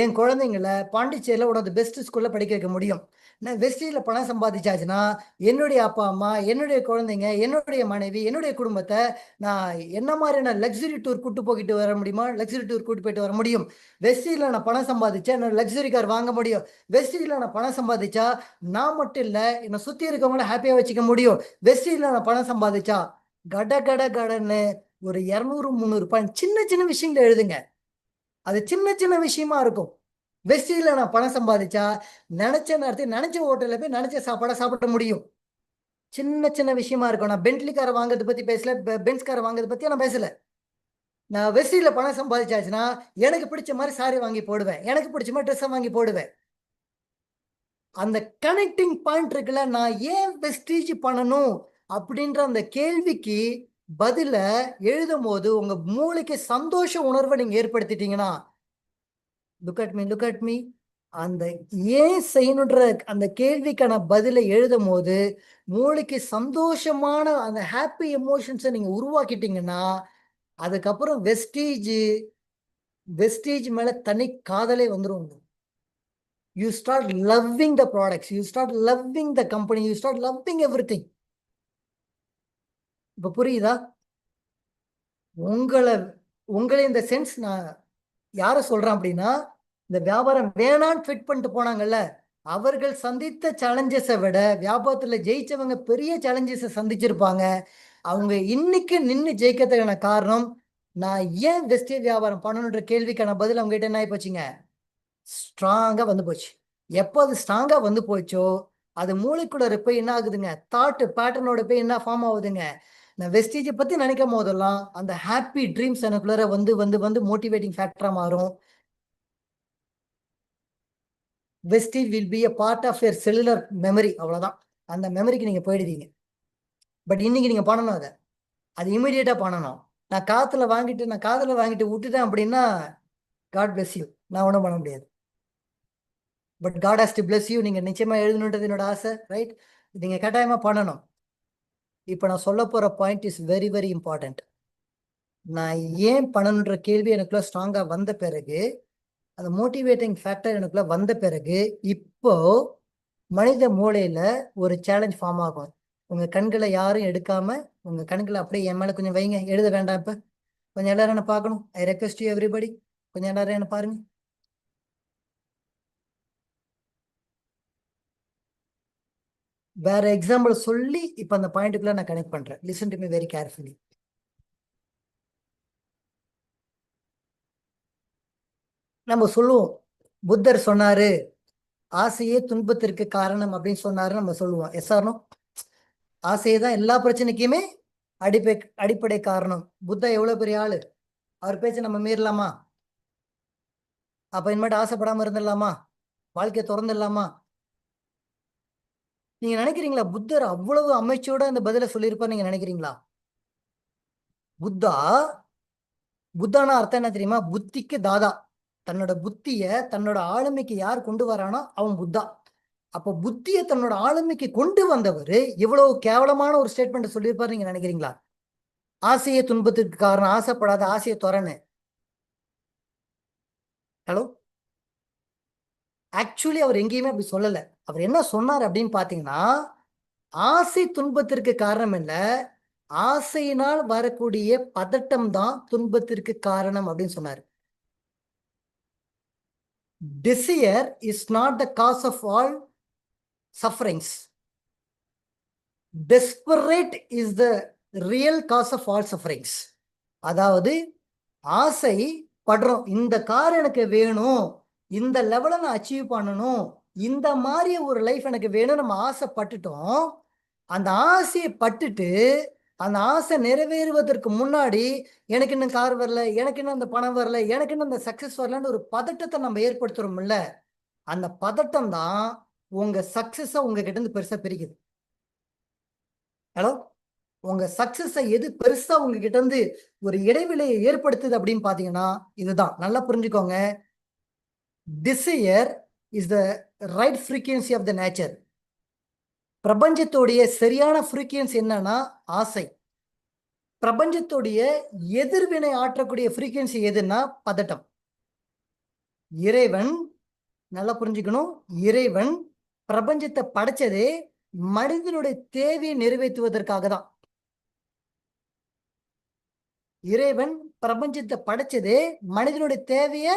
என் குழந்தைங்களை பாண்டிச்சேரியில ஒரு பெஸ்ட் ஸ்கூல்ல படிக்க வைக்க முடியும். நான் வெஸ்டேஜ்ல பணம் சம்பாதிச்சாச்சுன்னா என்னுடைய அப்பா அம்மா, என்னுடைய குழந்தைங்க, என்னுடைய மனைவி, என்னுடைய குடும்பத்தை நான் என்ன மாதிரியான லக்ஸுரி டூர் கூட்டு போயிட்டு வர முடியுமா? லக்ஸுரி டூர் கூட்டு போயிட்டு வர முடியும். வெஸ்டேஜ்ல நான் பணம் சம்பாதிச்சா நான் லக்ஸுரி கார் வாங்க முடியும். வெஸ்டேஜ்ல நான் பணம் சம்பாதிச்சா நான் மட்டும் இல்ல என்னை சுத்தி இருக்கவங்கள ஹாப்பியா வச்சுக்க முடியும். வெஸ்டேஜ்ல நான் பணம் சம்பாதிச்சா கட கட கடன்னு ஒரு 200 300 பாயிண்ட் சின்ன சின்ன விஷயங்களை எழுதுங்க. அது சின்ன சின்ன விஷயமா இருக்கும். வெஸ்டேஜ்ல நான் பணம் சம்பாதிச்சா நினைச்ச நேரத்தில் நினைச்ச ஹோட்டல்ல போய் நினைச்ச சாப்பாடை சாப்பிட முடியும். சின்ன சின்ன விஷயமா இருக்கும். நான் பென்ட்லி காரை வாங்குறத பத்தி பேசல, பென்ஸ் காரை வாங்குறத பத்தி நான் பேசல. நான் வெஸ்டேஜ்ல பணம் சம்பாதிச்சாச்சுன்னா எனக்கு பிடிச்ச மாதிரி சாரி வாங்கி போடுவேன், எனக்கு பிடிச்ச மாதிரி ட்ரெஸ் வாங்கி போடுவேன். அந்த கனெக்டிங் பாயிண்ட் இருக்குல்ல, நான் ஏன் வெஸ்டேஜ் பண்ணணும் அப்படின்ற அந்த கேள்விக்கு பதில எழுதும் போது உங்க மூளைக்கு சந்தோஷ உணர்வை நீங்க ஏற்படுத்திட்டீங்கன்னா, லுக் அட் மீ, அந்த ஏன் செய்யணுன்ற அந்த கேள்விக்கான பதிலை எழுதும் போது மூளைக்கு சந்தோஷமான அந்த ஹாப்பி எமோஷன்ஸை நீங்க உருவாக்கிட்டீங்கன்னா அதுக்கப்புறம் வெஸ்டேஜ் மேல தனி காதலே வந்துரும். You start loving the products, you start loving the company, you start loving everything. இப்ப புரியுதா? உங்களை உங்களை இந்த சென்ஸ் நான் யார சொல்றேன் அப்படின்னா இந்த வியாபாரம் வேணான்னு ஃபிட் பண்ணிட்டு போனாங்கல்ல அவர்கள் சந்தித்த சேலஞ்சஸை விட வியாபாரத்துல ஜெயிச்சவங்க பெரிய சேலஞ்சஸை சந்திச்சிருப்பாங்க. அவங்க இன்னைக்கு நின்று ஜெயிக்கிறதுக்கான காரணம் நான் ஏன் வெஸ்டேஜ் வியாபாரம் பண்ணணுன்ற கேள்விக்கான பதில் அவங்க கிட்ட என்ன ஆகி போச்சுங்க, ஸ்ட்ராங்கா வந்து போச்சு. எப்போ அது ஸ்ட்ராங்கா வந்து போச்சோ அது மூளைக்குள்ள போய் என்ன ஆகுதுங்க, தாட் பேட்டர்னோட போய் என்ன ஃபார்ம் ஆகுதுங்க, நான் வெஸ்டேஜை பத்தி நினைக்கும் போதெல்லாம் அந்த ஹாப்பி ட்ரீம்ஸ் எனக்குள்ளார வந்து வந்து வந்து மோட்டிவேட்டிங் ஃபேக்டரா மாறும். Wastage will be a part of your cellular memory. அவ்வளவுதான். அந்த மெமரிக்கு நீங்க போயிடுவீங்க. பட் இன்னைக்கு நீங்க பண்ணணும் அதை. அது இமீடியட்டா பண்ணணும். நான் காதுல வாங்கிட்டு விட்டுட்டேன் அப்படின்னா காட் பிளஸ் யூ, நான் ஒன்றும் பண்ண முடியாது. But God has to bless you. நீங்க நிச்சயமா எழுதணுன்றது என்னோட ஆசை, ரைட்? நீங்க கட்டாயமா பண்ணணும். இப்போ நான் சொல்ல போற point is very very important. நான் ஏன் பண்ணணுன்ற கேள்வி எனக்குள்ள ஸ்ட்ராங்கா வந்த பிறகு, அந்த மோட்டிவேட்டிங் ஃபேக்டர் எனக்குள்ள வந்த பிறகு, இப்போ மனித மூளையில ஒரு சேலஞ்ச் ஃபார்ம் ஆகும். உங்க கண்களை யாரும் எடுக்காம உங்க கண்களை அப்படியே என் மேல கொஞ்சம் வைங்க. எழுத வேண்டாம். இப்ப கொஞ்சம் எல்லாரும் என்ன பார்க்கணும். ஐ ரெக்வெஸ்ட் யூ எவ்ரிபடி, கொஞ்சம் எல்லாரும் என்ன பாருங்க. வேற எக்ஸாம்பிள் சொல்லி இப்ப அந்த பாயிண்ட்டுக்குள்ள நான் கனெக்ட் பண்றேன். Listen to me very carefully. நம்ம சொல்லுவோம் புத்தர் சொன்னாரு ஆசையே துன்பத்திற்கு காரணம் அப்படின்னு சொன்னாரு, நம்ம சொல்லுவோம். Yes or no? ஆசையே தான் எல்லா பிரச்சனைக்குமே அடிப்படை காரணம். புத்தா எவ்வளவு பெரிய ஆளு, அவர் பேச்ச நம்ம மீறலாமா? அப்ப இனிமேட்டு ஆசைப்படாம இருந்துடலாமா? வாழ்க்கையை திறந்துடலாமா? நீங்க நினைக்கிறீங்களா புத்தர் அவ்வளவு அமைச்சோட அந்த பதில சொல்லியிருப்பார் நீங்க நினைக்கிறீங்களா? புத்தானா அர்த்தம் என்ன தெரியுமா? புத்திக்கு தாதா. தன்னோட புத்திய தன்னோட ஆளுமைக்கு யார் கொண்டு வரானோ அவன் புத்தா. அப்போ புத்தியை தன்னோட ஆளுமைக்கு கொண்டு வந்தவர் இவ்வளவு கேவலமான ஒரு ஸ்டேட்மெண்ட் சொல்லியிருப்பாரு நீங்க நினைக்கிறீங்களா? ஆசையே துன்பத்திற்கு காரணம், ஆசைப்படாத, ஆசையை துறன்னு. ஹலோ, ஆக்சுவலி அவர் எங்கேயுமே அப்படி சொல்லல. அவர் என்ன சொன்னார் அப்படின்னு பாத்தீங்கன்னா, ஆசை துன்பத்திற்கு காரணம் இல்ல, ஆசையினால் வரக்கூடிய பதட்டம் தான் துன்பத்திற்கு காரணம் அப்படின்னு சொன்னார். Desire is not the cause of all sufferings. Desperate is the real cause of all sufferings. அதாவது ஆசை படுறோம், இந்த கார் எனக்கு வேணும், இந்த லெவலை நான் அச்சீவ் பண்ணணும், இந்த மாதிரி ஒரு லைஃப் எனக்கு வேணும், நம்ம ஆசைப்பட்டுட்டோம். அந்த ஆசையை பட்டுட்டு அந்த ஆசை நிறைவேறுவதற்கு முன்னாடி எனக்கு இன்னும் கார் வரல, எனக்கு இன்னும் அந்த பணம் வரல, எனக்கு இன்னும் அந்த சக்சஸ் வரலன்னு ஒரு பதட்டத்தை நம்ம ஏற்படுத்துறோம்ல, அந்த பதட்டம் தான் உங்க சக்சஸ உங்ககிட்ட இருந்து பெருசா பிரிக்குது. ஹலோ, உங்க சக்சஸ எது பெருசா உங்ககிட்ட இருந்து ஒரு இடைவெளியை ஏற்படுத்துது அப்படின்னு பாத்தீங்கன்னா இதுதான். நல்லா புரிஞ்சுக்கோங்க. Desire is the right frequency of the nature. பிரபஞ்சத்தோடைய சரியான ஃப்ரீக்வன்சி என்னன்னா ஆசை. பிரபஞ்சத்தோடைய எதிர்வினை ஆற்றக்கூடிய ஃப்ரீக்வன்சி எதுன்னா பதட்டம். இறைவன், நல்லா புரிஞ்சுக்கணும், இறைவன் பிரபஞ்சத்தை படைச்சதே மனிதனுடைய தேவையை நிறைவேற்றுவதற்காக தான். இறைவன் பிரபஞ்சத்தை படைச்சதே மனிதனுடைய தேவையை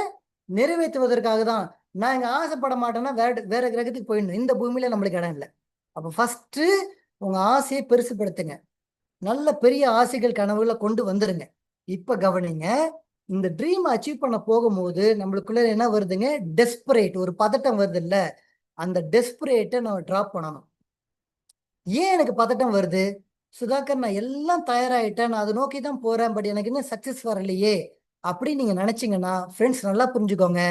நிறைவேற்றுவதற்காக தான். நான் இங்க ஆசைப்பட மாட்டேன்னா வேற கிரகத்துக்கு போயிடணும், இந்த பூமியில நம்மளுக்கு இடம் இல்லை. அப்ப ஃபர்ஸ்ட் உங்க ஆசையை பெருசுப்படுத்துங்க, நல்ல பெரிய ஆசைகள் கனவுகளை கொண்டு வந்துருங்க. இப்ப கவனிங்க, இந்த ட்ரீம் அச்சீவ் பண்ண போகும்போது நம்மளுக்குள்ள என்ன வருதுங்க? டெஸ்பரேட், ஒரு பதட்டம் வருது இல்ல, அந்த டெஸ்பரேட்டை நம்ம டிராப் பண்ணணும். ஏன் எனக்கு பதட்டம் வருது? சுதாகர், நான் எல்லாம் தயாராயிட்டேன், நான் அதை நோக்கி தான் போறேன், பட் எனக்கு இன்னும் சக்சஸ் வரலையே அப்படின்னு நீங்க நினைச்சீங்கன்னா, ஃப்ரெண்ட்ஸ் நல்லா புரிஞ்சுக்கோங்க,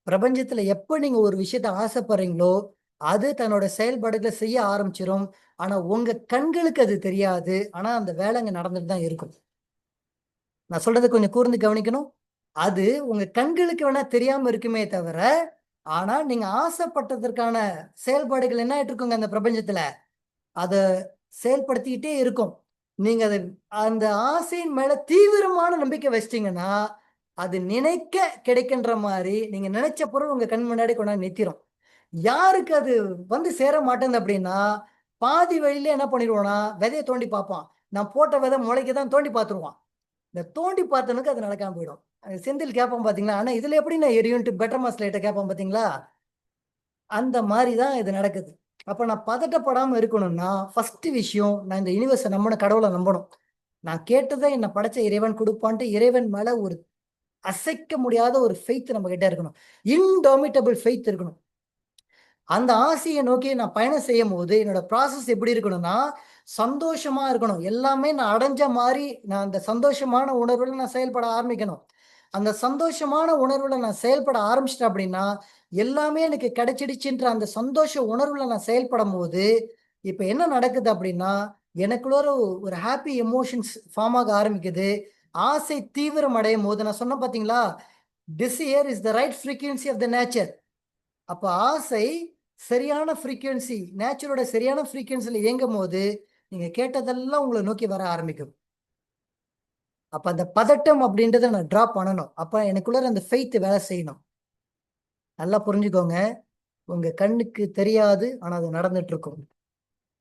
பிரபஞ்சத்துல எப்ப நீங்க ஒரு விஷயத்த ஆசைப்படுறீங்களோ அது தன்னோட செயல்பாடுகளை செய்ய ஆரம்பிச்சிடும். ஆனா உங்க கண்களுக்கு அது தெரியாது, ஆனா அந்த வேலை அங்க நடந்துட்டு தான் இருக்கும். நான் சொல்றதை கொஞ்சம் கூர்ந்து கவனிக்கணும். அது உங்க கண்களுக்கு வேணா தெரியாம இருக்குமே தவிர, ஆனா நீங்க ஆசைப்பட்டதற்கான செயல்பாடுகள் என்ன ஆயிட்டு இருக்குங்க அந்த பிரபஞ்சத்துல, அத செயல்படுத்திக்கிட்டே இருக்கும். நீங்க அதை அந்த ஆசையின் மேல தீவிரமான நம்பிக்கை வச்சிட்டீங்கன்னா அது நினைக்க கிடைக்கின்ற மாதிரி நீங்க நினைச்ச பொருள் உங்க கண் முன்னாடி கொண்டாந்து நிறுத்திடும். யாருக்கு அது வந்து சேர மாட்டேங்குது அப்படின்னா, பாதி வழியில என்ன பண்ணிடுவோம்னா விதையை தோண்டி பார்ப்பான், நான் போட்ட விதை முளைக்க தான் தோண்டி பார்த்துருவான். இந்த தோண்டி பார்த்தனுக்கு அது நடக்காம போயிடும். செந்தில் கேட்பான் பாத்தீங்களா, ஆனா இதுல எப்படி நான் எரியும்ட்டு பெட்டர் மாஸ் லைட்டை கேட்பான் பாத்தீங்களா, அந்த மாதிரி தான் இது நடக்குது. அப்ப நான் பதட்டப்படாம இருக்கணும்னா ஃபர்ஸ்ட் விஷயம், நான் இந்த யூனிவர்ஸை நம்பணும், கடவுளை நம்பணும். நான் கேட்டதை என்னை படைச்ச இறைவன் கொடுப்பான்ட்டு இறைவன் மேல ஒரு அசைக்க முடியாத ஒரு ஃபெய்த் நம்ம கிட்ட இருக்கணும், இன்டாமிட்டபிள் ஃபெய்த் இருக்கணும். அந்த ஆசையை நோக்கி நான் பயணம் செய்யும் போது என்னோட ப்ராசஸ் எப்படி இருக்கணும்னா சந்தோஷமா இருக்கணும். எல்லாமே நான் அடைஞ்ச மாதிரி நான் அந்த சந்தோஷமான உணர்வுல நான் செயல்பட ஆரம்பிக்கணும். அந்த சந்தோஷமான உணர்வுல நான் செயல்பட ஆரம்பிச்சிட்டேன் அப்படின்னா எல்லாமே எனக்கு கிடைச்சிடுச்சுன்ற அந்த சந்தோஷ உணர்வுல நான் செயல்படும் போது இப்ப என்ன நடக்குது அப்படின்னா எனக்குள்ள ஒரு ஹாப்பி எமோஷன்ஸ் ஃபார்ம் ஆக ஆரம்பிக்குது. ஆசை தீவிரம் அடையும் போது நான் சொன்ன பாத்தீங்களா, desire is the right frequency of the nature. அப்ப ஆசை சரியான ஃப்ரீக்வன்சி, நேச்சரோட சரியான ஃப்ரீக்வன்சில இயங்கும் போது நீங்க கேட்டதெல்லாம் உங்களை நோக்கி வர ஆரம்பிக்கும். அப்ப அந்த பதட்டம் அப்படின்றத நான் டிராப் பண்ணணும். அப்ப எனக்குள்ள அந்த ஃபெய்த் வேலை செய்யணும். நல்லா புரிஞ்சுக்கோங்க, உங்க கண்ணுக்கு தெரியாது, ஆனா அது நடந்துட்டு இருக்கும்.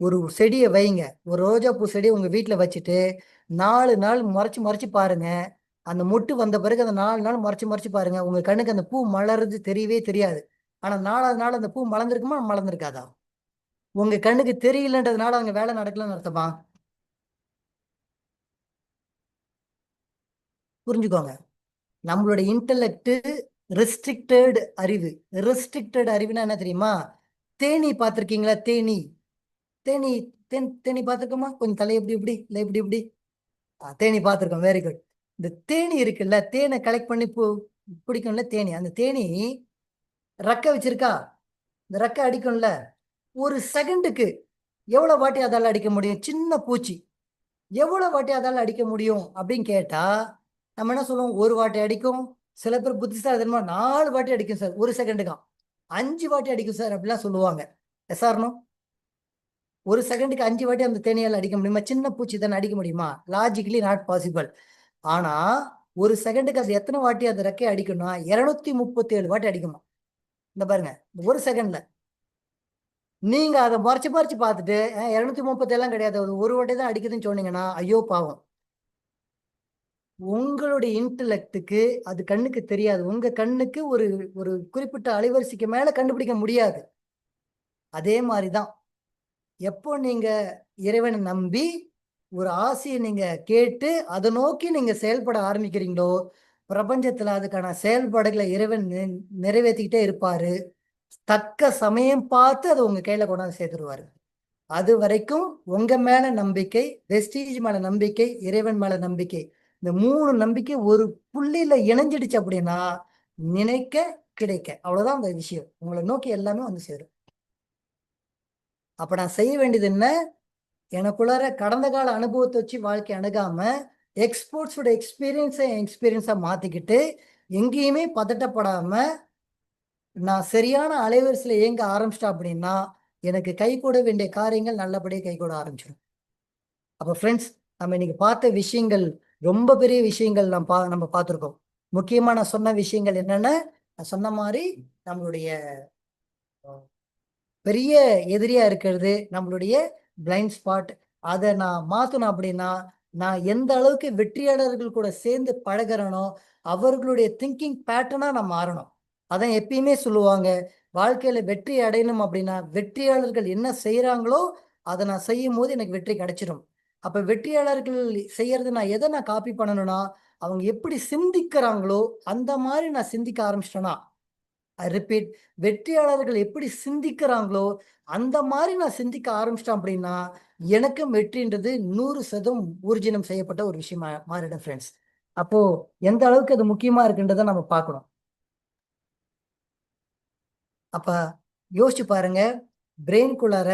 ஒரு செடியை வைங்க, ஒரு ரோஜா பூ செடியை உங்க வீட்டுல வச்சுட்டு 4 நாள் மறைச்சு மறைச்சு பாருங்க. அந்த மொட்டு வந்த பிறகு அந்த 4 நாள் மறைச்சு மறைச்சு பாருங்க, உங்க கண்ணுக்கு அந்த பூ மலர்றது தெரியவே தெரியாது. ஆனா 4வது நாள் அந்த பூ மலர்ந்திருக்குமா, மலர்ந்திருக்காதா? உங்க கண்ணுக்கு தெரியலன்றதுனால அங்க வேலை நடக்கலன்னு அர்த்தமா? புரிஞ்சுக்கோங்க, நம்மளோட இன்டெலெக்ட் ரெஸ்ட்ரிக்டட் அறிவு. ரெஸ்ட்ரிக்டட் அறிவுனா என்ன தெரியுமா? தேனி பார்த்திருக்கீங்களா? தேனி, தேனி, தேனி பார்த்துருக்கோமா? கொஞ்சம் தலை எப்படி இப்படி இல்லை இப்படி இப்படி. தேனி பார்த்துருக்கோம், வெரி குட். இந்த தேனி இருக்குல்ல, தேனை கலெக்ட் பண்ணி பிடிக்கும்ல தேனி. அந்த தேனி ரெக்கை வச்சிருக்கா, இந்த ரெக்கை அடிக்கும்ல. ஒரு செகண்டுக்கு எவ்வளவு வாட்டி அதால அடிக்க முடியும்? சின்ன பூச்சி எவ்வளவு வாட்டி அதால அடிக்க முடியும் அப்படின்னு கேட்டா நம்ம என்ன சொல்லுவோம்? ஒரு வாட்டி அடிக்கும். சில பேர் புத்திசாலி தெரியுமா, 4 வாட்டி அடிக்கும் சார் ஒரு செகண்டுக்கா, 5 வாட்டி அடிக்கும் சார் அப்படிலாம் சொல்லுவாங்க. எஸ்ஆர்னோ? ஒரு செகண்டுக்கு 5 வாட்டி அந்த தேனியால் அடிக்க முடியுமா? சின்ன பூச்சி தானே அடிக்க முடியுமா? Logically not possible. ஆனா ஒரு செகண்டுக்கு அது எத்தனை வாட்டி அந்த ரெக்கையை அடிக்கணும்னா 237 வாட்டி அடிக்குமா. இந்த பாருங்க, ஒரு செகண்ட்ல. நீங்க அதை மறைச்சு மறைச்சு பார்த்துட்டு 237 கிடையாது, ஒரு வாட்டி தான் அடிக்குதுன்னு சொன்னீங்கன்னா ஐயோ பாவம். உங்களுடைய இன்டலெக்டுக்கு அது கண்ணுக்கு தெரியாது. உங்க கண்ணுக்கு ஒரு ஒரு குறிப்பிட்ட அலைவரிசைக்கு மேல கண்டுபிடிக்க முடியாது. அதே மாதிரிதான் எப்போ நீங்க இறைவனை நம்பி ஒரு ஆசையை நீங்க கேட்டு அதை நோக்கி நீங்க செயல்பட ஆரம்பிக்கிறீங்களோ, பிரபஞ்சத்துல அதுக்கான செயல்பாடுகளை இறைவன் நிறைவேற்றிக்கிட்டே இருப்பாரு. தக்க சமயம் பார்த்து அதை உங்க கையில கொண்டாந்து சேர்த்துருவாரு. அது வரைக்கும் உங்க மேல நம்பிக்கை, வெஸ்டீஜ் மேல நம்பிக்கை, இறைவன் மேல நம்பிக்கை, இந்த 3 நம்பிக்கை ஒரு புள்ளியில இணைஞ்சிடுச்சு அப்படின்னா நினைக்க கிடைக்க, அவ்வளவுதான் அந்த விஷயம். உங்களை நோக்கி எல்லாமே வந்து சேரும். அப்ப நான் செய்ய வேண்டியது என்ன? எனக்குள்ளார கடந்த கால அனுபவத்தை வச்சு வாழ்க்கை அணுகாம எக்ஸ்போர்ட்ஸோட எக்ஸ்பீரியன்ஸா மாத்திக்கிட்டு எங்கேயுமே பதட்டப்படாம நான் சரியான அலைவரிசையில இயங்க ஆரம்பிச்சிட்டேன் அப்படின்னா எனக்கு கை கூட வேண்டிய காரியங்கள் நல்லபடியாக கை கூட ஆரம்பிச்சிடும். அப்போ ஃப்ரெண்ட்ஸ், நம்ம இன்னைக்கு பார்த்த விஷயங்கள் ரொம்ப பெரிய விஷயங்கள் நம்ம பார்த்துருக்கோம். முக்கியமா நான் சொன்ன விஷயங்கள் என்னென்ன? நான் சொன்ன மாதிரி நம்மளுடைய பெரிய எதிரியா இருக்கிறது நம்மளுடைய பிளைண்ட் ஸ்பாட். அதை நான் மாத்தணும் அப்படின்னா நான் எந்த அளவுக்கு வெற்றியாளர்கள் கூட சேர்ந்து பழகிறனோ அவர்களுடைய திங்கிங் பேட்டர்னா நான் மாறணும். அதான் எப்பயுமே சொல்லுவாங்க, வாழ்க்கையில வெற்றி அடையணும் அப்படின்னா வெற்றியாளர்கள் என்ன செய்யறாங்களோ அதை நான் செய்யும் போது எனக்கு வெற்றி கிடைச்சிடும். அப்ப வெற்றியாளர்கள் செய்யறது நான் எதை நான் காப்பி பண்ணணும்னா அவங்க எப்படி சிந்திக்கிறாங்களோ அந்த மாதிரி நான் சிந்திக்க ஆரம்பிச்சிட்டேன்னா, ஐ ரிப்பீட், வெற்றியாளர்கள் எப்படி சிந்திக்கிறாங்களோ அந்த மாதிரி நான் சிந்திக்க ஆரம்பிச்சிட்டேன் அப்படின்னா எனக்கும் வெற்றின்றது 100% ஊர்ஜினம் செய்யப்பட்ட ஒரு விஷயமா மாறிடும் ஃப்ரெண்ட்ஸ். அப்போ எந்த அளவுக்கு அது முக்கியமா இருக்குன்றதை நம்ம பார்க்கணும். அப்ப யோசிச்சு பாருங்க, பிரெயின்குள்ளார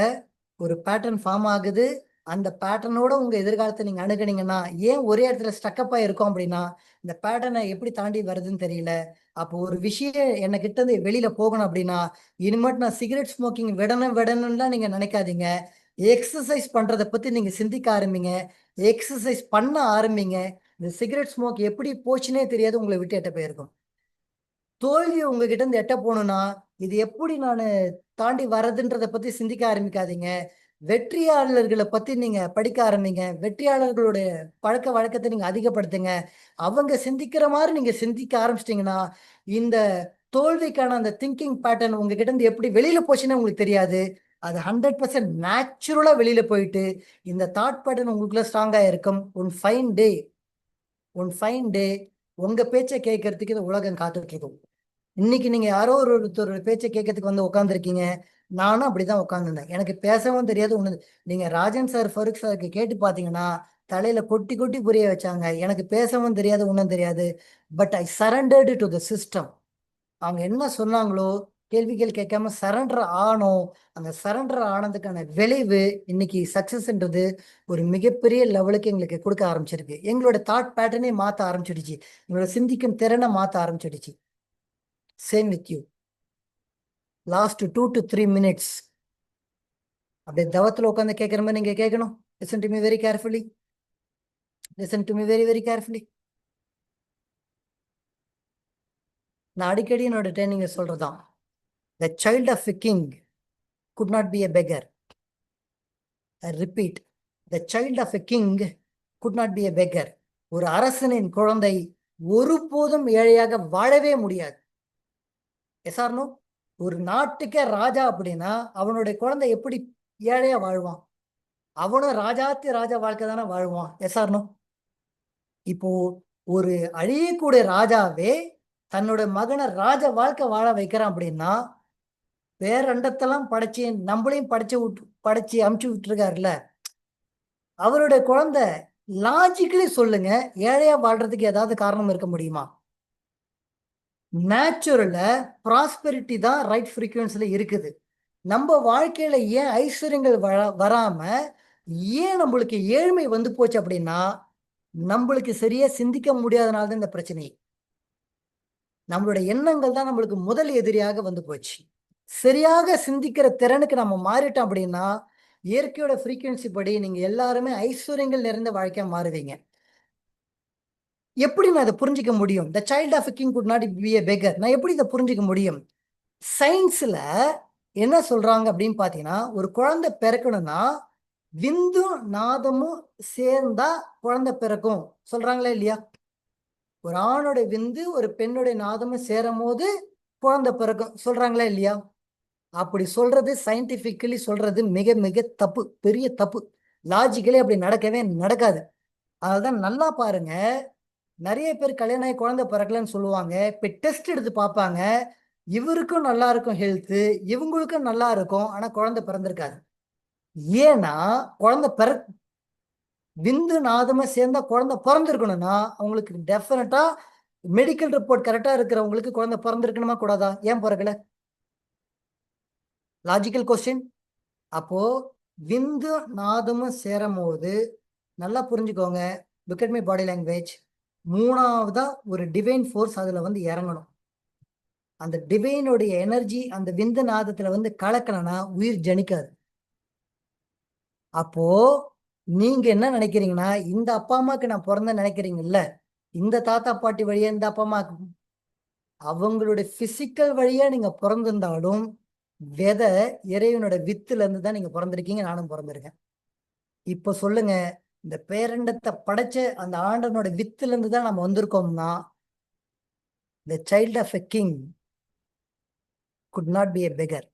ஒரு பேட்டர்ன் ஃபார்ம் ஆகுது. அந்த பேட்டர்னோட உங்க எதிர்காலத்தை நீங்க அணுகுனீங்கன்னா ஏன் ஒரே இடத்துல ஸ்டக்கப் ஆயிருக்கோம் அப்படின்னா இந்த பேட்டர்னை எப்படி தாண்டி வருதுன்னு தெரியல. அப்போ ஒரு விஷயம் என்ன கிட்ட இருந்து வெளியில போகணும் அப்படின்னா இனிமேட்டு நான் சிகரெட் ஸ்மோக்கிங் விடணும்லாம் நீங்க நினைக்காதீங்க. எக்ஸசைஸ் பண்றதை பத்தி நீங்க சிந்திக்க ஆரம்பிங்க. எக்ஸசைஸ் பண்ண ஆரம்பிங்க. இந்த சிகரெட் ஸ்மோக் எப்படி போச்சுன்னே தெரியாது, உங்களை விட்டு எட்ட போயிருக்கும். தோல்வி உங்ககிட்ட இருந்து எட்ட போகணும்னா இது எப்படி நான் தாண்டி வர்றதுன்றதை பத்தி சிந்திக்க ஆரம்பிக்காதீங்க. வெற்றியாளர்களை பத்தி நீங்க படிக்க ஆரம்பிங்க. வெற்றியாளர்களுடைய பழக்க வழக்கத்தை நீங்க அதிகப்படுத்துங்க. அவங்க சிந்திக்கிற மாதிரி நீங்க சிந்திக்க ஆரம்பிச்சிட்டீங்கன்னா இந்த தோல்விக்கான அந்த திங்கிங் பேட்டர்ன் உங்ககிட்ட இருந்து எப்படி வெளியில போச்சுன்னு உங்களுக்கு தெரியாது. அது 100% நேச்சுரலா வெளியில போயிட்டு இந்த தாட் பேட்டர்ன் உங்களுக்குள்ள ஸ்ட்ராங்கா இருக்கும். ஒன் ஃபைன் டே உங்க பேச்சை கேட்கறதுக்கு இந்த உலகம் காத்துட்டு இருக்கும். இன்னைக்கு நீங்க யாரோ ஒருத்தரோட பேச்சை கேட்கறதுக்கு வந்து உட்காந்துருக்கீங்க. நானும் அப்படிதான் உட்காந்துருந்தேன். எனக்கு பேசவும் தெரியாது ஒண்ணு. நீங்க ராஜன் சார், ஃபருக் சாருக்கு கேட்டு பாத்தீங்கன்னா தலையில கொட்டி கொட்டி புரிய வச்சாங்க. எனக்கு பேசவும் தெரியாது, ஒன்றும் தெரியாது. But I surrendered to the system. அவங்க என்ன சொன்னாங்களோ கேள்விகள் கேட்காம சரண்டர் ஆனோம். அந்த சரண்டர் ஆனதுக்கான விளைவு இன்னைக்கு சக்சஸ்ன்றது ஒரு மிகப்பெரிய லெவலுக்கு எங்களுக்கு கொடுக்க ஆரம்பிச்சிருக்கு. எங்களோட தாட் பேட்டர்னே மாத்த ஆரம்பிச்சிடுச்சு. எங்களோட சிந்திக்கும் திறனை மாத்த ஆரம்பிச்சிடுச்சு. Same with you. Last 2 to 3 minutes அப்படியே தவத்துல உட்காந்து கேட்குற மாதிரி நீங்க கேட்கணும். Listen to me very carefully. Listen to me very very carefully. நான் அடிக்கடி என்னோட ட்ரைனிங்க சொல்றதான், the child of a king could not be a beggar. I repeat, the child of a king could not be a beggar. ஒரு அரசனின் குழந்தை ஒருபோதும் ஏழையாக வாழவே முடியாது. Yes or no? ஒரு நாட்டுக்கே ராஜா அப்படின்னா அவனுடைய குழந்தை எப்படி ஏழையா வாழ்வான். அவனும் ராஜாத்தி ராஜா வாழ்க்கை தானே வாழ்வான். Yes or no? இப்போ ஒரு அழியக்கூடிய ராஜாவே தன்னோட மகனை ராஜ வாழ்க்கை வாழ வைக்கிறான் அப்படின்னா பேரண்டத்தெல்லாம் படைச்சு நம்மளையும் படைச்சு அமுச்சு விட்டுருக்காருல்ல. அவருடைய குழந்தை லாஜிக்கலி சொல்லுங்க, ஏழையா வாழ்றதுக்கு ஏதாவது காரணம் இருக்க முடியுமா? நேச்சுரல்ல ப்ராஸ்பெரிட்டி தான் ரைட் ஃப்ரீக்வன்சில இருக்குது. நம்ம வாழ்க்கையில ஏன் ஐஸ்வர்யங்கள் வராம ஏன் நம்மளுக்கு ஏழ்மை வந்து போச்சு அப்படின்னா நம்மளுக்கு சரியா சிந்திக்க முடியாதனால தான் இந்த பிரச்சனை. நம்மளுடைய எண்ணங்கள் தான் நம்மளுக்கு முதல் எதிரியாக வந்து போச்சு. சரியாக சிந்திக்கிற திறனுக்கு நம்ம மாறிட்டோம் அப்படின்னா இயற்கையோட ஃப்ரீக்வன்சி படி நீங்க எல்லாருமே ஐஸ்வர்யங்கள் நிறைந்த வாழ்க்கையா மாறுவீங்க. எப்படி நான் இதை புரிஞ்சிக்க முடியும்? The child of king could not be a beggar. நான் எப்படி இதை புரிஞ்சிக்க முடியும்? சயின்ஸ்ல என்ன சொல்றாங்க அப்படின்னு பாத்தீங்கன்னா, ஒரு குழந்தை பிறக்கணும்னா விந்தும் நாதமும் சேர்ந்தா குழந்தை பிறக்கும் சொல்றாங்களா இல்லையா? ஒரு ஆணோட விந்து ஒரு பெண்ணுடைய நாதமும் சேரும் போது குழந்தை பிறக்கும் சொல்றாங்களா இல்லையா? அப்படி சொல்றது சயின்டிபிக்கலி சொல்றது மிக மிக தப்பு, பெரிய தப்பு. லாஜிக்கலி அப்படி நடக்கவே நடக்காது. அதுதான் நல்லா பாருங்க. நிறைய பேர் கல்யாணம் ஆகி குழந்தை பிறக்கலன்னு சொல்லுவாங்க. இப்ப டெஸ்ட் எடுத்து பார்ப்பாங்க. இவருக்கும் நல்லா இருக்கும் ஹெல்த், இவங்களுக்கும் நல்லா இருக்கும். ஆனா குழந்தை பிறந்திருக்காது. ஏன்னா குழந்தை விந்து நாதமா சேர்ந்தா குழந்தை பிறந்திருக்கணும்னா அவங்களுக்கு டெஃபினட்டா மெடிக்கல் ரிப்போர்ட் கரெக்டா இருக்கிறவங்களுக்கு குழந்தை பிறந்திருக்கணுமா கூடாதா? ஏன் பிறக்கல? Logical question. அப்போ விந்து நாதமும் சேரும் போது நல்லா புரிஞ்சுக்கோங்க. Look at my body language. மூணாவதா ஒரு டிவைன் ஃபோர்ஸ் அதுல வந்து இறங்கணும். அந்த டிவைனுடைய எனர்ஜி அந்த விந்து நாதத்துல வந்து கலக்கலனா உயிர் ஜனிக்காது. அப்போ நீங்க என்ன நினைக்கிறீங்கன்னா, இந்த அப்பா அம்மாக்கு நான் பிறந்த நினைக்கிறீங்கல்ல, இந்த தாத்தா பாட்டி வழியா இந்த அப்பா அம்மாக்கு அவங்களுடைய பிசிக்கல் வழியா நீங்க பிறந்திருந்தாலும் விதை இறைவனோட வித்துல இருந்து தான் நீங்க பிறந்திருக்கீங்க. நானும் பிறந்திருக்கேன். இப்ப சொல்லுங்க, இந்த பேரண்டத்தை படைச்ச அந்த ஆண்டனோட வித்துல இருந்து தான் நம்ம வந்திருக்கோம்னா the child of a king could not be a beggar.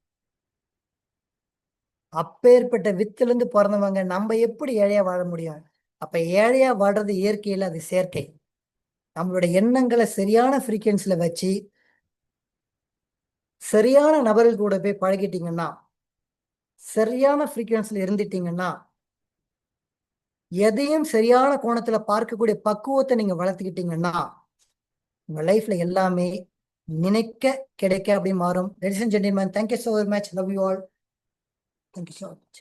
அப்பேற்பட்ட வித்துல இருந்து பிறந்தவங்க நம்ம எப்படி ஏழையா வாழ முடியும்? அப்ப ஏழையா வாழ்றது இயற்கையில அது செயற்கை. நம்மளோட எண்ணங்களை சரியான ஃப்ரீக்வன்சில வச்சு சரியான நபர்கள் கூட போய் பழகிட்டீங்கன்னா, சரியான ஃப்ரீக்வன்சில இருந்துட்டீங்கன்னா, எதையும் சரியான கோணத்துல பார்க்கக்கூடிய பக்குவத்தை நீங்க வளர்த்துக்கிட்டீங்கன்னா உங்க லைஃப்ல எல்லாமே நினைக்க கிடைக்க அப்படி மாறும். Ladies and gentlemen, thank you so much. Love you all. Thank you so much.